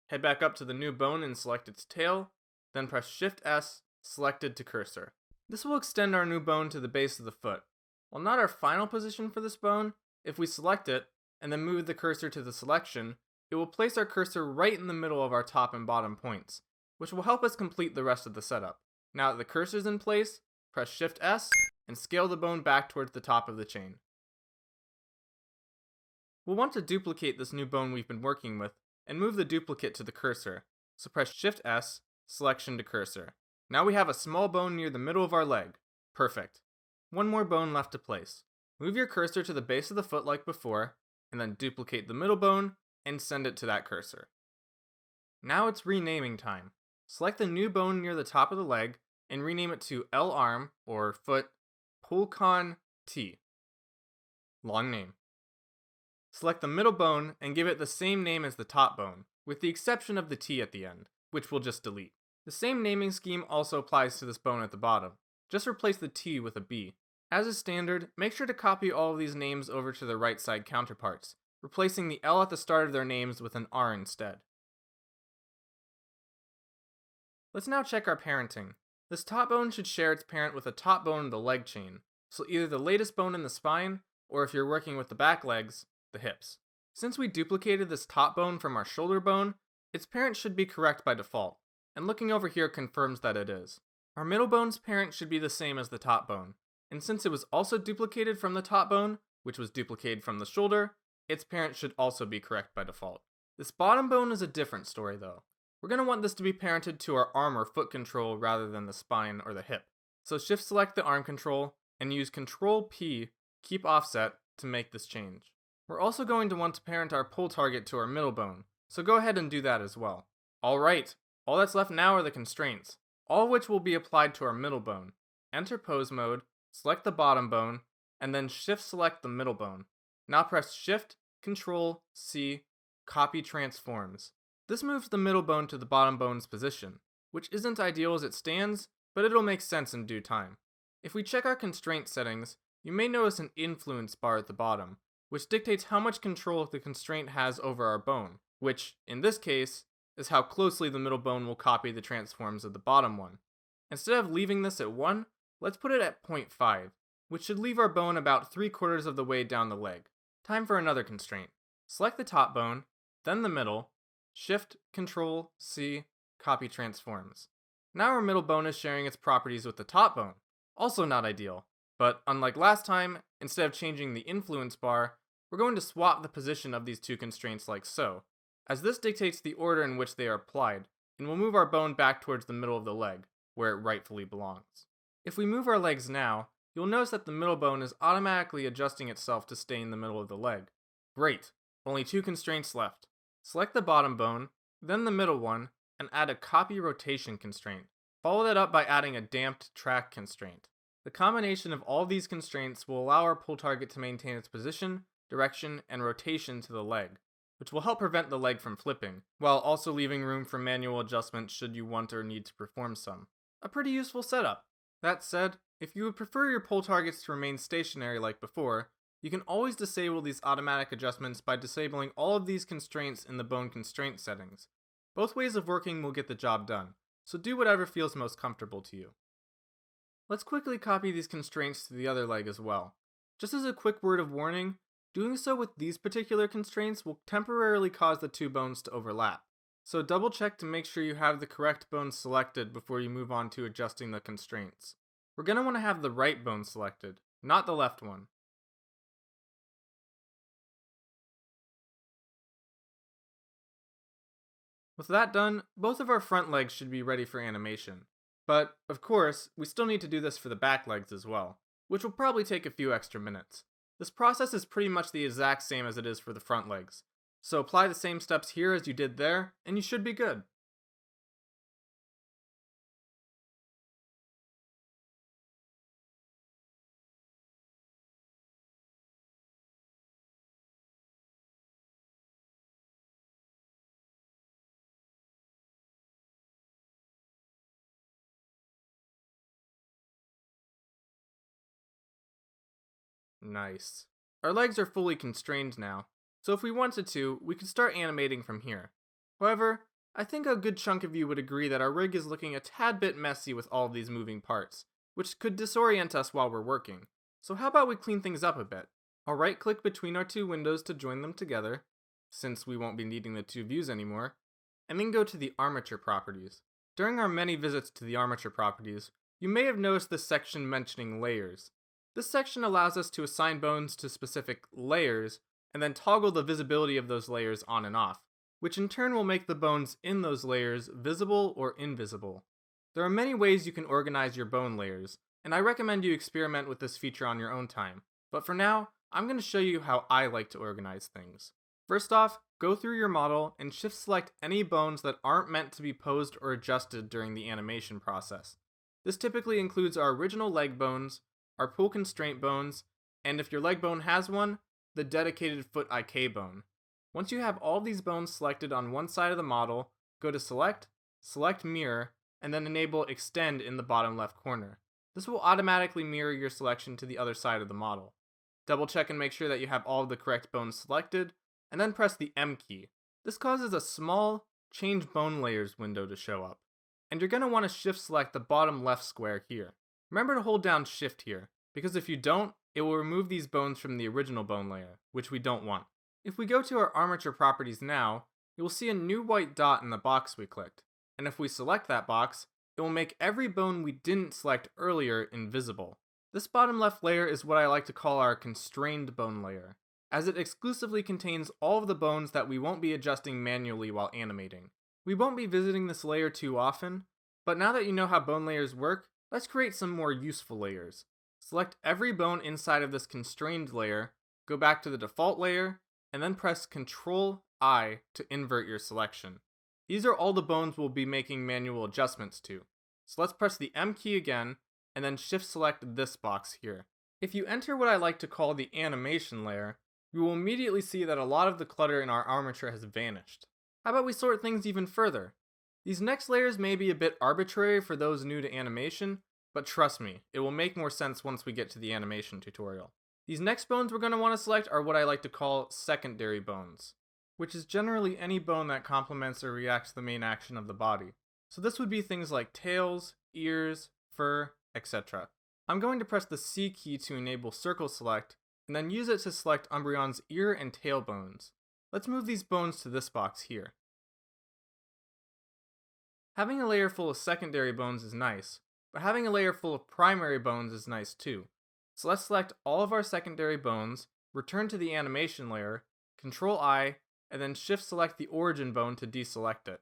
Speaker 1: Head back up to the new bone and select its tail, then press Shift S, selected to cursor. This will extend our new bone to the base of the foot. While not our final position for this bone, if we select it, and then move the cursor to the selection, it will place our cursor right in the middle of our top and bottom points, which will help us complete the rest of the setup. Now that the cursor is in place, press Shift S and scale the bone back towards the top of the chain. We'll want to duplicate this new bone we've been working with and move the duplicate to the cursor, so press Shift S, selection to cursor. Now we have a small bone near the middle of our leg. Perfect. One more bone left to place. Move your cursor to the base of the foot like before, and then duplicate the middle bone and send it to that cursor. Now it's renaming time. Select the new bone near the top of the leg and rename it to L arm or foot Pulcon T. Long name. Select the middle bone and give it the same name as the top bone, with the exception of the T at the end, which we'll just delete. The same naming scheme also applies to this bone at the bottom. Just replace the T with a B. As is standard, make sure to copy all of these names over to the right side counterparts, replacing the L at the start of their names with an R instead. Let's now check our parenting. This top bone should share its parent with the top bone of the leg chain, so either the latest bone in the spine, or if you're working with the back legs, the hips. Since we duplicated this top bone from our shoulder bone, its parent should be correct by default, and looking over here confirms that it is. Our middle bone's parent should be the same as the top bone, and since it was also duplicated from the top bone, which was duplicated from the shoulder, its parent should also be correct by default. This bottom bone is a different story though. We're going to want this to be parented to our arm or foot control rather than the spine or the hip. So shift select the arm control and use Control P, keep offset, to make this change. We're also going to want to parent our pull target to our middle bone, so go ahead and do that as well. Alright, all that's left now are the constraints, all of which will be applied to our middle bone. Enter pose mode, select the bottom bone, and then shift select the middle bone. Now press Shift, Control, C, copy transforms. This moves the middle bone to the bottom bone's position, which isn't ideal as it stands, but it'll make sense in due time. If we check our constraint settings, you may notice an influence bar at the bottom, which dictates how much control the constraint has over our bone, which, in this case, is how closely the middle bone will copy the transforms of the bottom one. Instead of leaving this at 1, let's put it at 0.5, which should leave our bone about 3/4 of the way down the leg. Time for another constraint. Select the top bone, then the middle, Shift, Control, C, copy transforms. Now our middle bone is sharing its properties with the top bone. Also not ideal, but unlike last time, instead of changing the influence bar, we're going to swap the position of these two constraints like so, as this dictates the order in which they are applied, and will move our bone back towards the middle of the leg, where it rightfully belongs. If we move our legs now, you'll notice that the middle bone is automatically adjusting itself to stay in the middle of the leg. Great, only 2 constraints left. Select the bottom bone, then the middle one, and add a copy rotation constraint. Follow that up by adding a damped track constraint. The combination of all these constraints will allow our pull target to maintain its position, direction, and rotation to the leg, which will help prevent the leg from flipping, while also leaving room for manual adjustment should you want or need to perform some. A pretty useful setup. That said, if you would prefer your pull targets to remain stationary like before, you can always disable these automatic adjustments by disabling all of these constraints in the bone constraint settings. Both ways of working will get the job done, so do whatever feels most comfortable to you. Let's quickly copy these constraints to the other leg as well. Just as a quick word of warning, doing so with these particular constraints will temporarily cause the 2 bones to overlap. So double check to make sure you have the correct bone selected before you move on to adjusting the constraints. We're going to want to have the right bone selected, not the left one. With that done, both of our front legs should be ready for animation. But, of course, we still need to do this for the back legs as well, which will probably take a few extra minutes. This process is pretty much the exact same as it is for the front legs, so apply the same steps here as you did there, and you should be good. Nice. Our legs are fully constrained now, so if we wanted to, we could start animating from here. However, I think a good chunk of you would agree that our rig is looking a tad bit messy with all of these moving parts, which could disorient us while we're working. So how about we clean things up a bit? I'll right click between our 2 windows to join them together, since we won't be needing the 2 views anymore, and then go to the Armature properties. During our many visits to the Armature properties, you may have noticed this section mentioning layers. This section allows us to assign bones to specific layers and then toggle the visibility of those layers on and off, which in turn will make the bones in those layers visible or invisible. There are many ways you can organize your bone layers, and I recommend you experiment with this feature on your own time. But for now, I'm going to show you how I like to organize things. First off, go through your model and shift select any bones that aren't meant to be posed or adjusted during the animation process. This typically includes our original leg bones, our pull constraint bones, and if your leg bone has one, the dedicated foot IK bone. Once you have all these bones selected on one side of the model, go to Select, Select Mirror, and then enable Extend in the bottom left corner. This will automatically mirror your selection to the other side of the model. Double check and make sure that you have all of the correct bones selected, and then press the M key. This causes a small Change Bone Layers window to show up, and you're going to want to shift select the bottom left square here. Remember to hold down Shift here, because if you don't, it will remove these bones from the original bone layer, which we don't want. If we go to our Armature properties now, you will see a new white dot in the box we clicked, and if we select that box, it will make every bone we didn't select earlier invisible. This bottom left layer is what I like to call our constrained bone layer, as it exclusively contains all of the bones that we won't be adjusting manually while animating. We won't be visiting this layer too often, but now that you know how bone layers work, let's create some more useful layers. Select every bone inside of this constrained layer, go back to the default layer, and then press Ctrl-I to invert your selection. These are all the bones we'll be making manual adjustments to. So let's press the M key again, and then shift select this box here. If you enter what I like to call the animation layer, you will immediately see that a lot of the clutter in our armature has vanished. How about we sort things even further? These next layers may be a bit arbitrary for those new to animation, but trust me, it will make more sense once we get to the animation tutorial. These next bones we're going to want to select are what I like to call secondary bones, which is generally any bone that complements or reacts to the main action of the body. So this would be things like tails, ears, fur, etc. I'm going to press the C key to enable circle select, and then use it to select Umbreon's ear and tail bones. Let's move these bones to this box here. Having a layer full of secondary bones is nice, but having a layer full of primary bones is nice too. So let's select all of our secondary bones, return to the animation layer, Ctrl-I, and then shift select the origin bone to deselect it.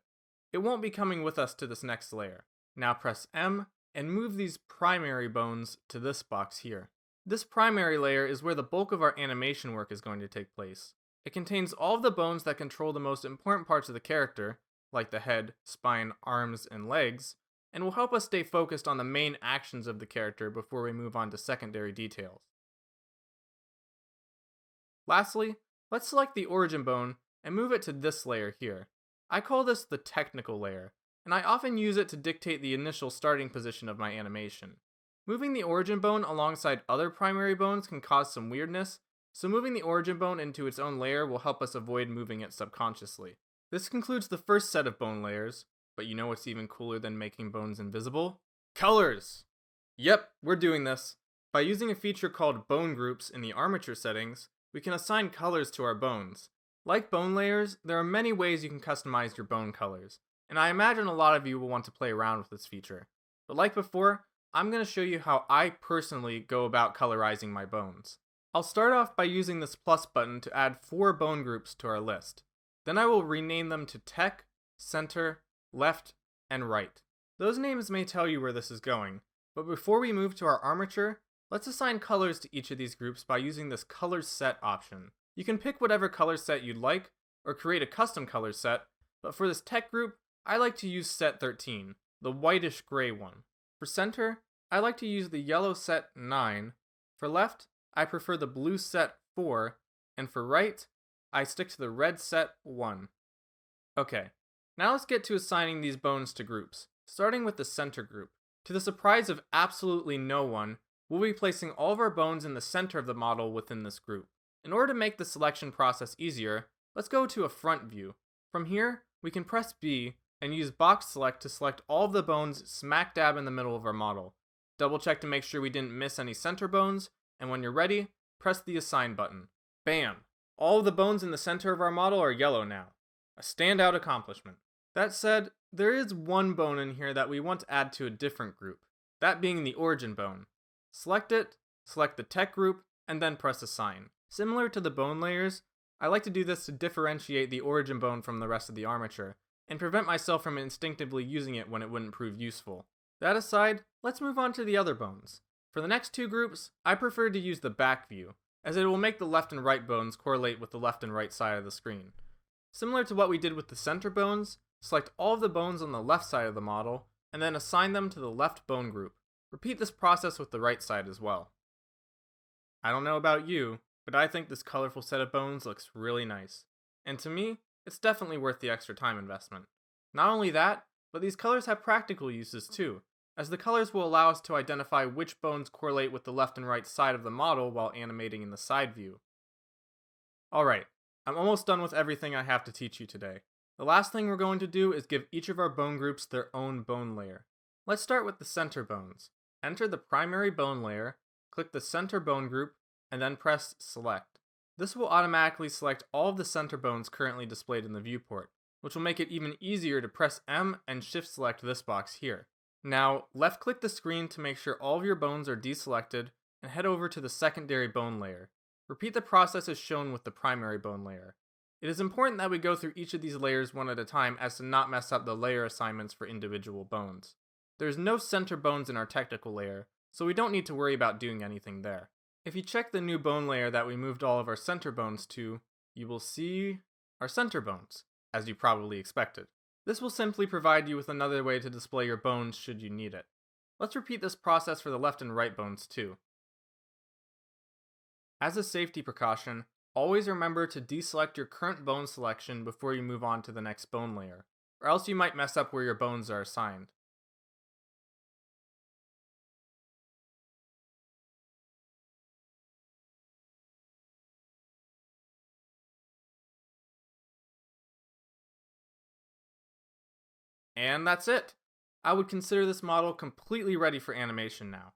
Speaker 1: It won't be coming with us to this next layer. Now press M, and move these primary bones to this box here. This primary layer is where the bulk of our animation work is going to take place. It contains all of the bones that control the most important parts of the character, like the head, spine, arms, and legs, and will help us stay focused on the main actions of the character before we move on to secondary details. Lastly, let's select the origin bone and move it to this layer here. I call this the technical layer, and I often use it to dictate the initial starting position of my animation. Moving the origin bone alongside other primary bones can cause some weirdness, so moving the origin bone into its own layer will help us avoid moving it subconsciously. This concludes the first set of bone layers, but you know what's even cooler than making bones invisible? Colors! Yep, we're doing this. By using a feature called bone groups in the Armature settings, we can assign colors to our bones. Like bone layers, there are many ways you can customize your bone colors, and I imagine a lot of you will want to play around with this feature. But like before, I'm going to show you how I personally go about colorizing my bones. I'll start off by using this plus button to add 4 bone groups to our list. Then I will rename them to Tech, Center, Left, and Right. Those names may tell you where this is going, but before we move to our armature, let's assign colors to each of these groups by using this color set option. You can pick whatever color set you'd like, or create a custom color set, but for this Tech group, I like to use set 13, the whitish gray one. For center, I like to use the yellow set 9. For left, I prefer the blue set 4, and for right, I stick to the red set 1. Okay, now let's get to assigning these bones to groups, starting with the center group. To the surprise of absolutely no one, we'll be placing all of our bones in the center of the model within this group. In order to make the selection process easier, let's go to a front view. From here, we can press B and use box select to select all of the bones smack dab in the middle of our model. Double check to make sure we didn't miss any center bones, and when you're ready, press the assign button. Bam! All of the bones in the center of our model are yellow now. A standout accomplishment. That said, there is one bone in here that we want to add to a different group, that being the origin bone. Select it, select the Tech group, and then press assign. Similar to the bone layers, I like to do this to differentiate the origin bone from the rest of the armature, and prevent myself from instinctively using it when it wouldn't prove useful. That aside, let's move on to the other bones. For the next 2 groups, I prefer to use the back view, as it will make the left and right bones correlate with the left and right side of the screen. Similar to what we did with the center bones, select all of the bones on the left side of the model, and then assign them to the left bone group. Repeat this process with the right side as well. I don't know about you, but I think this colorful set of bones looks really nice. And to me, it's definitely worth the extra time investment. Not only that, but these colors have practical uses too, as the colors will allow us to identify which bones correlate with the left and right side of the model while animating in the side view. Alright, I'm almost done with everything I have to teach you today. The last thing we're going to do is give each of our bone groups their own bone layer. Let's start with the center bones. Enter the primary bone layer, click the center bone group, and then press select. This will automatically select all of the center bones currently displayed in the viewport, which will make it even easier to press M and shift select this box here. Now, left click the screen to make sure all of your bones are deselected and head over to the secondary bone layer. Repeat the process as shown with the primary bone layer. It is important that we go through each of these layers one at a time as to not mess up the layer assignments for individual bones. There's no center bones in our technical layer, so we don't need to worry about doing anything there. If you check the new bone layer that we moved all of our center bones to, you will see our center bones, as you probably expected. This will simply provide you with another way to display your bones should you need it. Let's repeat this process for the left and right bones too. As a safety precaution, always remember to deselect your current bone selection before you move on to the next bone layer, or else you might mess up where your bones are assigned. And that's it! I would consider this model completely ready for animation now.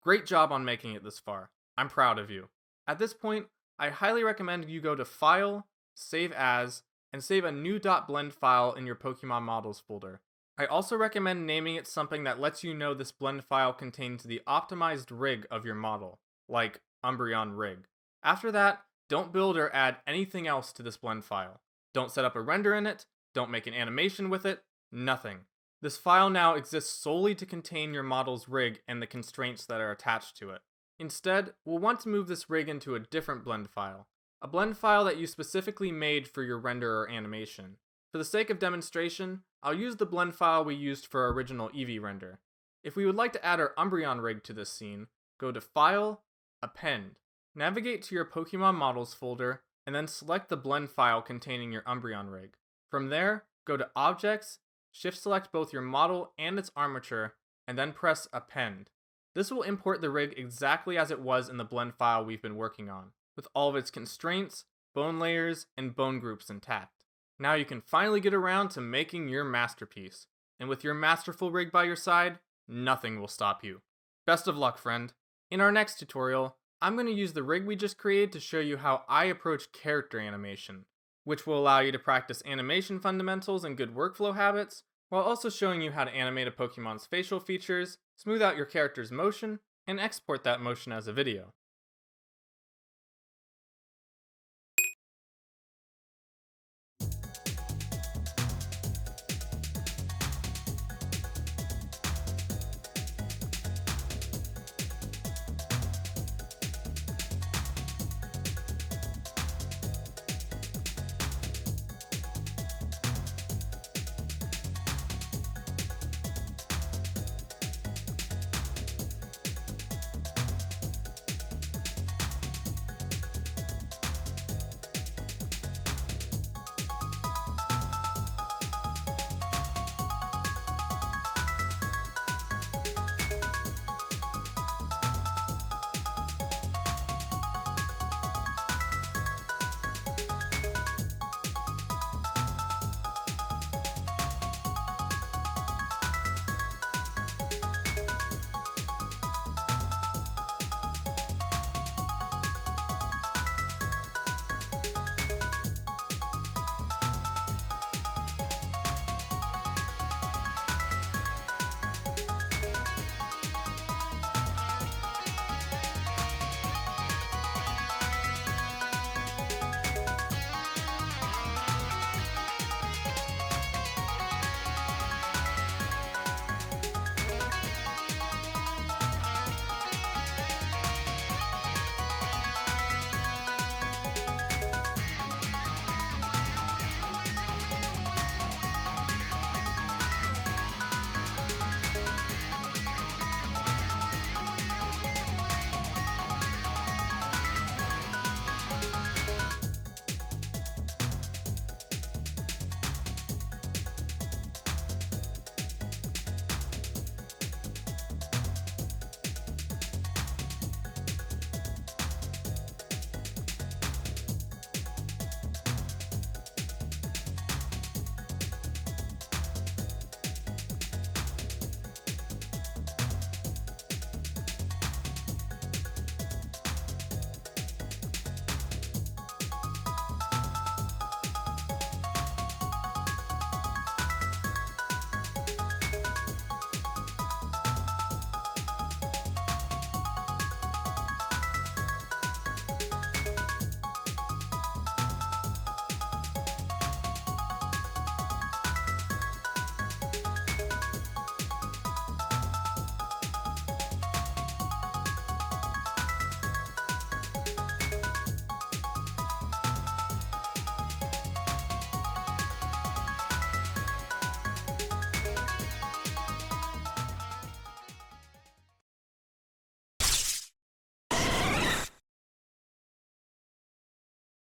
Speaker 1: Great job on making it this far. I'm proud of you. At this point, I highly recommend you go to File, Save As, and save a new .blend file in your Pokémon Models folder. I also recommend naming it something that lets you know this blend file contains the optimized rig of your model, like Umbreon Rig. After that, don't build or add anything else to this blend file. Don't set up a render in it, don't make an animation with it, nothing. This file now exists solely to contain your model's rig and the constraints that are attached to it. Instead, we'll want to move this rig into a different blend file, a blend file that you specifically made for your render or animation. For the sake of demonstration, I'll use the blend file we used for our original Eevee render. If we would like to add our Umbreon rig to this scene, go to File, Append. Navigate to your Pokemon Models folder, and then select the blend file containing your Umbreon rig. From there, go to Objects, shift-select both your model and its armature, and then press Append. This will import the rig exactly as it was in the blend file we've been working on, with all of its constraints, bone layers, and bone groups intact. Now you can finally get around to making your masterpiece, and with your masterful rig by your side, nothing will stop you. Best of luck, friend. In our next tutorial, I'm going to use the rig we just created to show you how I approach character animation, which will allow you to practice animation fundamentals and good workflow habits, while also showing you how to animate a Pokemon's facial features, smooth out your character's motion, and export that motion as a video.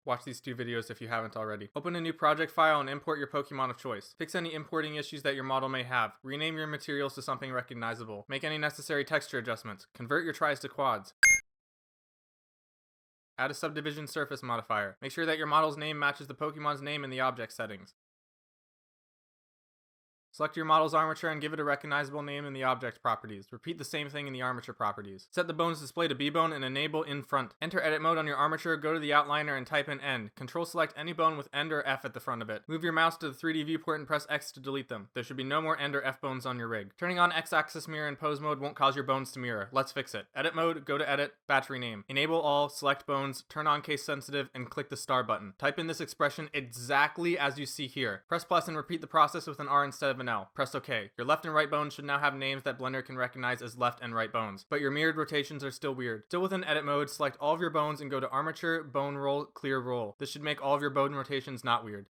Speaker 1: Watch these 2 videos if you haven't already. Open a new project file and import your Pokemon of choice. Fix any importing issues that your model may have. Rename your materials to something recognizable. Make any necessary texture adjustments. Convert your tries to quads. Add a subdivision surface modifier. Make sure that your model's name matches the Pokemon's name in the object settings. Select your model's armature and give it a recognizable name in the object properties. Repeat the same thing in the armature properties. Set the bone's display to B-bone and enable in front. Enter edit mode on your armature, go to the outliner and type in end. Control select any bone with end or F at the front of it. Move your mouse to the 3D viewport and press X to delete them. There should be no more end or F bones on your rig. Turning on X-axis mirror in pose mode won't cause your bones to mirror. Let's fix it. Edit mode, go to edit, batch rename. Enable all, select bones, turn on case sensitive, and click the star button. Type in this expression exactly as you see here. Press plus and repeat the process with an R instead of an now. Press OK. Your left and right bones should now have names that Blender can recognize as left and right bones, but your mirrored rotations are still weird. Still within edit mode, select all of your bones and go to Armature, Bone Roll, Clear Roll. This should make all of your bone rotations not weird.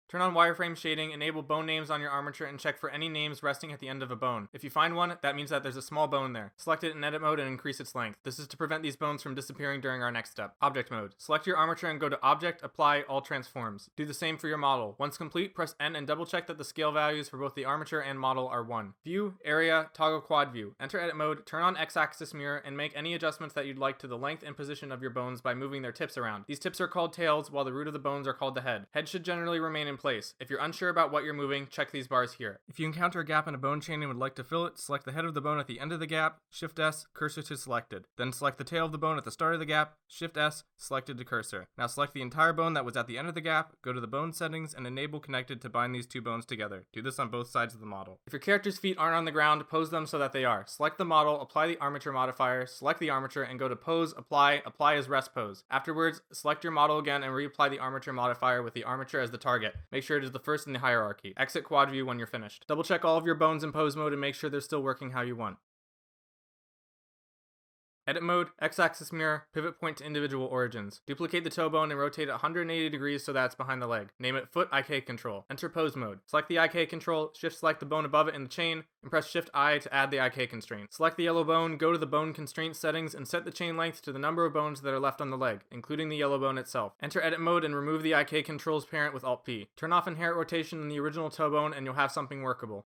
Speaker 1: Turn on wireframe shading, enable bone names on your armature, and check for any names resting at the end of a bone. If you find one, that means that there's a small bone there. Select it in edit mode and increase its length. This is to prevent these bones from disappearing during our next step. Object mode. Select your armature and go to Object, Apply, All Transforms. Do the same for your model. Once complete, press N and double check that the scale values for both the armature and model are 1. View, Area, Toggle Quad View. Enter edit mode, turn on X-axis mirror, and make any adjustments that you'd like to the length and position of your bones by moving their tips around. These tips are called tails, while the root of the bones are called the head. Head should generally remain in place. If you're unsure about what you're moving, check these bars here. If you encounter a gap in a bone chain and would like to fill it, select the head of the bone at the end of the gap, Shift S, cursor to selected. Then select the tail of the bone at the start of the gap, Shift S, selected to cursor. Now select the entire bone that was at the end of the gap, go to the bone settings, and enable connected to bind these two bones together. Do this on both sides of the model. If your character's feet aren't on the ground, pose them so that they are. Select the model, apply the armature modifier, select the armature, and go to Pose, Apply as Rest Pose. Afterwards, select your model again and reapply the armature modifier with the armature as the target. Make sure it is the first in the hierarchy. Exit quad view when you're finished. Double check all of your bones in pose mode and make sure they're still working how you want. Edit mode, X-axis mirror, pivot point to individual origins. Duplicate the toe bone and rotate it 180 degrees so that it's behind the leg. Name it Foot IK Control. Enter pose mode. Select the IK control, shift select the bone above it in the chain, and press Shift I to add the IK constraint. Select the yellow bone, go to the bone constraint settings, and set the chain length to the number of bones that are left on the leg, including the yellow bone itself. Enter edit mode and remove the IK controls parent with Alt P. Turn off inherent rotation in the original toe bone and you'll have something workable.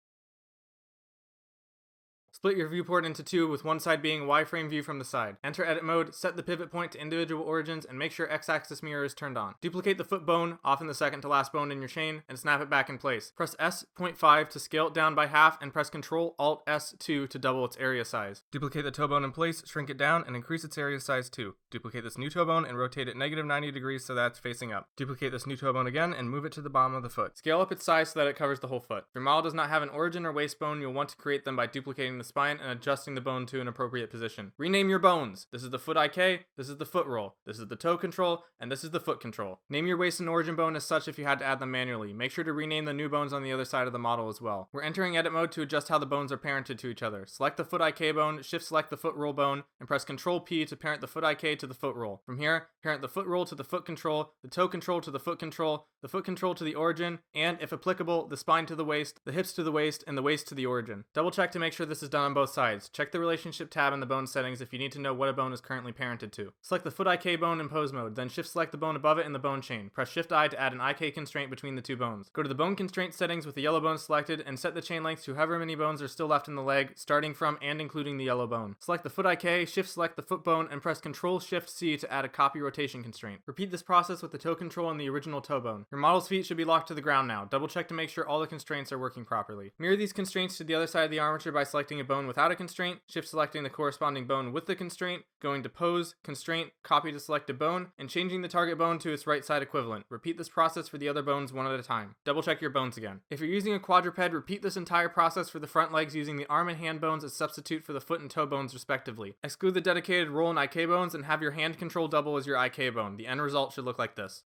Speaker 1: Split your viewport into two, with one side being a wireframe view from the side. Enter edit mode, set the pivot point to individual origins, and make sure X-axis mirror is turned on. Duplicate the foot bone, often the second to last bone in your chain, and snap it back in place. Press S.5 to scale it down by half, and press Ctrl Alt S2 to double its area size. Duplicate the toe bone in place, shrink it down, and increase its area size too. Duplicate this new toe bone and rotate it -90 degrees so that it's facing up. Duplicate this new toe bone again and move it to the bottom of the foot. Scale up its size so that it covers the whole foot. If your model does not have an origin or waist bone, you'll want to create them by duplicating the spine and adjusting the bone to an appropriate position. Rename your bones. This is the foot IK, this is the foot roll, this is the toe control, and this is the foot control. Name your waist and origin bone as such if you had to add them manually. Make sure to rename the new bones on the other side of the model as well. We're entering edit mode to adjust how the bones are parented to each other. Select the foot IK bone, shift select the foot roll bone, and press Ctrl P to parent the foot IK to the foot roll. From here, parent the foot roll to the foot control, the toe control to the foot control to the origin, and if applicable, the spine to the waist, the hips to the waist, and the waist to the origin. Double check to make sure this is done on both sides. Check the relationship tab in the bone settings if you need to know what a bone is currently parented to. Select the foot IK bone in pose mode, then shift select the bone above it in the bone chain. Press Shift I to add an IK constraint between the two bones. Go to the bone constraint settings with the yellow bone selected and set the chain length to however many bones are still left in the leg, starting from and including the yellow bone. Select the foot IK, shift select the foot bone, and press Ctrl Shift C to add a copy rotation constraint. Repeat this process with the toe control and the original toe bone. Your model's feet should be locked to the ground now. Double check to make sure all the constraints are working properly. Mirror these constraints to the other side of the armature by selecting a bone without a constraint, shift selecting the corresponding bone with the constraint, going to Pose, Constraint, Copy to select a bone, and changing the target bone to its right side equivalent. Repeat this process for the other bones one at a time. Double check your bones again. If you're using a quadruped, repeat this entire process for the front legs using the arm and hand bones as substitute for the foot and toe bones respectively. Exclude the dedicated roll and IK bones and have your hand control double as your IK bone. The end result should look like this.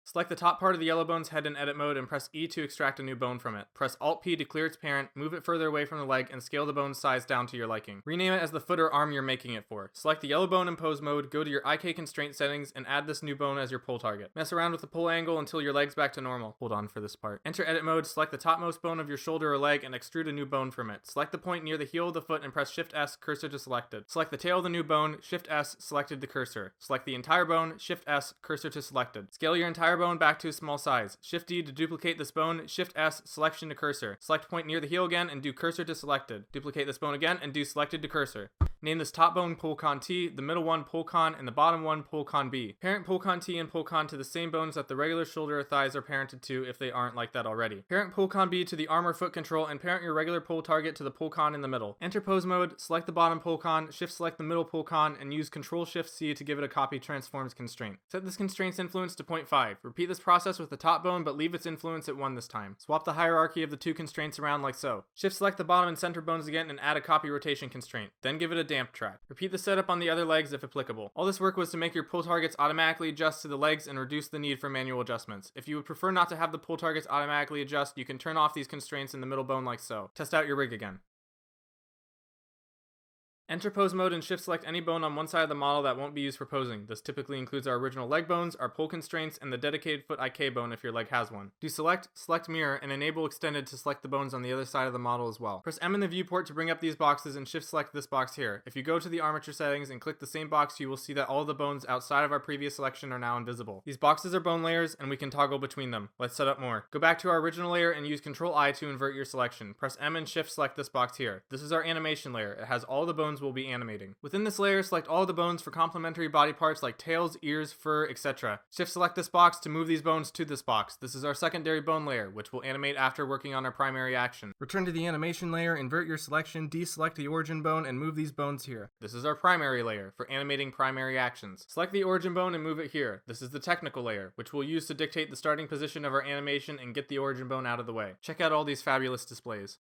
Speaker 1: Select the top part of the yellow bone's head in edit mode and press E to extract a new bone from it. Press Alt P to clear its parent, move it further away from the leg, and scale the bone's size down to your liking. Rename it as the foot or arm you're making it for. Select the yellow bone in pose mode, go to your IK constraint settings, and add this new bone as your pull target. Mess around with the pull angle until your leg's back to normal. Hold on for this part. Enter edit mode, select the topmost bone of your shoulder or leg, and extrude a new bone from it. Select the point near the heel of the foot and press Shift S, cursor to selected. Select the tail of the new bone, Shift S, selected to cursor. Select the entire bone, Shift S, cursor to selected. Scale your entire bone back to a small size. Shift D to duplicate this bone, Shift S, selection to cursor. Select point near the heel again and do cursor to selected. Duplicate this bone again and do selected to cursor. Name this top bone Pulcon T, the middle one Pulcon, and the bottom one Pulcon B. Parent Pulcon T and Pulcon to the same bones that the regular shoulder or thighs are parented to if they aren't like that already. Parent Pulcon B to the arm or foot control and parent your regular pull target to the Pulcon in the middle. Enter pose mode, select the bottom Pulcon, shift select the middle Pulcon, and use Ctrl Shift C to give it a copy transforms constraint. Set this constraint's influence to 0.5. Repeat this process with the top bone, but leave its influence at 1 this time. Swap the hierarchy of the 2 constraints around like so. Shift select the bottom and center bones again and add a copy rotation constraint. Then give it a damp track. Repeat the setup on the other legs if applicable. All this work was to make your pull targets automatically adjust to the legs and reduce the need for manual adjustments. If you would prefer not to have the pull targets automatically adjust, you can turn off these constraints in the middle bone like so. Test out your rig again. Enter pose mode and shift select any bone on one side of the model that won't be used for posing. This typically includes our original leg bones, our pull constraints, and the dedicated foot IK bone if your leg has one. Deselect, select mirror, and enable extended to select the bones on the other side of the model as well. Press M in the viewport to bring up these boxes and shift select this box here. If you go to the armature settings and click the same box, you will see that all of the bones outside of our previous selection are now invisible. These boxes are bone layers and we can toggle between them. Let's set up more. Go back to our original layer and use Ctrl I to invert your selection. Press M and shift select this box here. This is our animation layer. It has all the bones we'll be animating. Within this layer, select all the bones for complementary body parts like tails, ears, fur, etc. Shift select this box to move these bones to this box. This is our secondary bone layer, which will animate after working on our primary action. Return to the animation layer, invert your selection, deselect the origin bone, and move these bones here. This is our primary layer for animating primary actions. Select the origin bone and move it here. This is the technical layer, which we'll use to dictate the starting position of our animation and get the origin bone out of the way. Check out all these fabulous displays.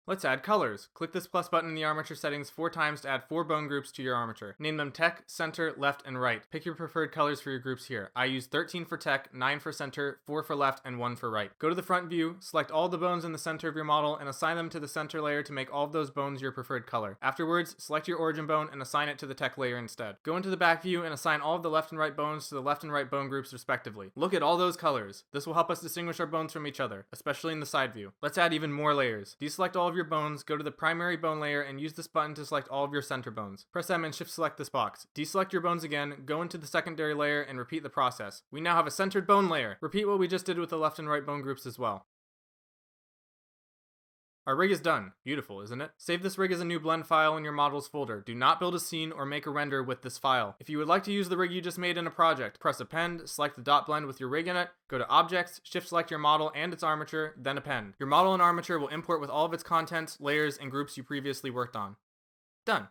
Speaker 1: Let's add colors. Click this plus button in the armature settings 4 times to add 4 bone groups to your armature. Name them tech, center, left, and right. Pick your preferred colors for your groups here. I use 13 for tech, 9 for center, 4 for left, and 1 for right. Go to the front view, select all the bones in the center of your model, and assign them to the center layer to make all of those bones your preferred color. Afterwards, select your origin bone and assign it to the tech layer instead. Go into the back view and assign all of the left and right bones to the left and right bone groups respectively. Look at all those colors. This will help us distinguish our bones from each other, especially in the side view. Let's add even more layers. Deselect all of your bones, go to the primary bone layer, and use this button to select all of your center bones. Press M and shift select this box. Deselect your bones again, go into the secondary layer, and repeat the process. We now have a centered bone layer. Repeat what we just did with the left and right bone groups as well. Our rig is done. Beautiful, isn't it? Save this rig as a new blend file in your models folder. Do not build a scene or make a render with this file. If you would like to use the rig you just made in a project, press append, select the dot blend with your rig in it, go to objects, shift select your model and its armature, then append. Your model and armature will import with all of its contents, layers, and groups you previously worked on. Done.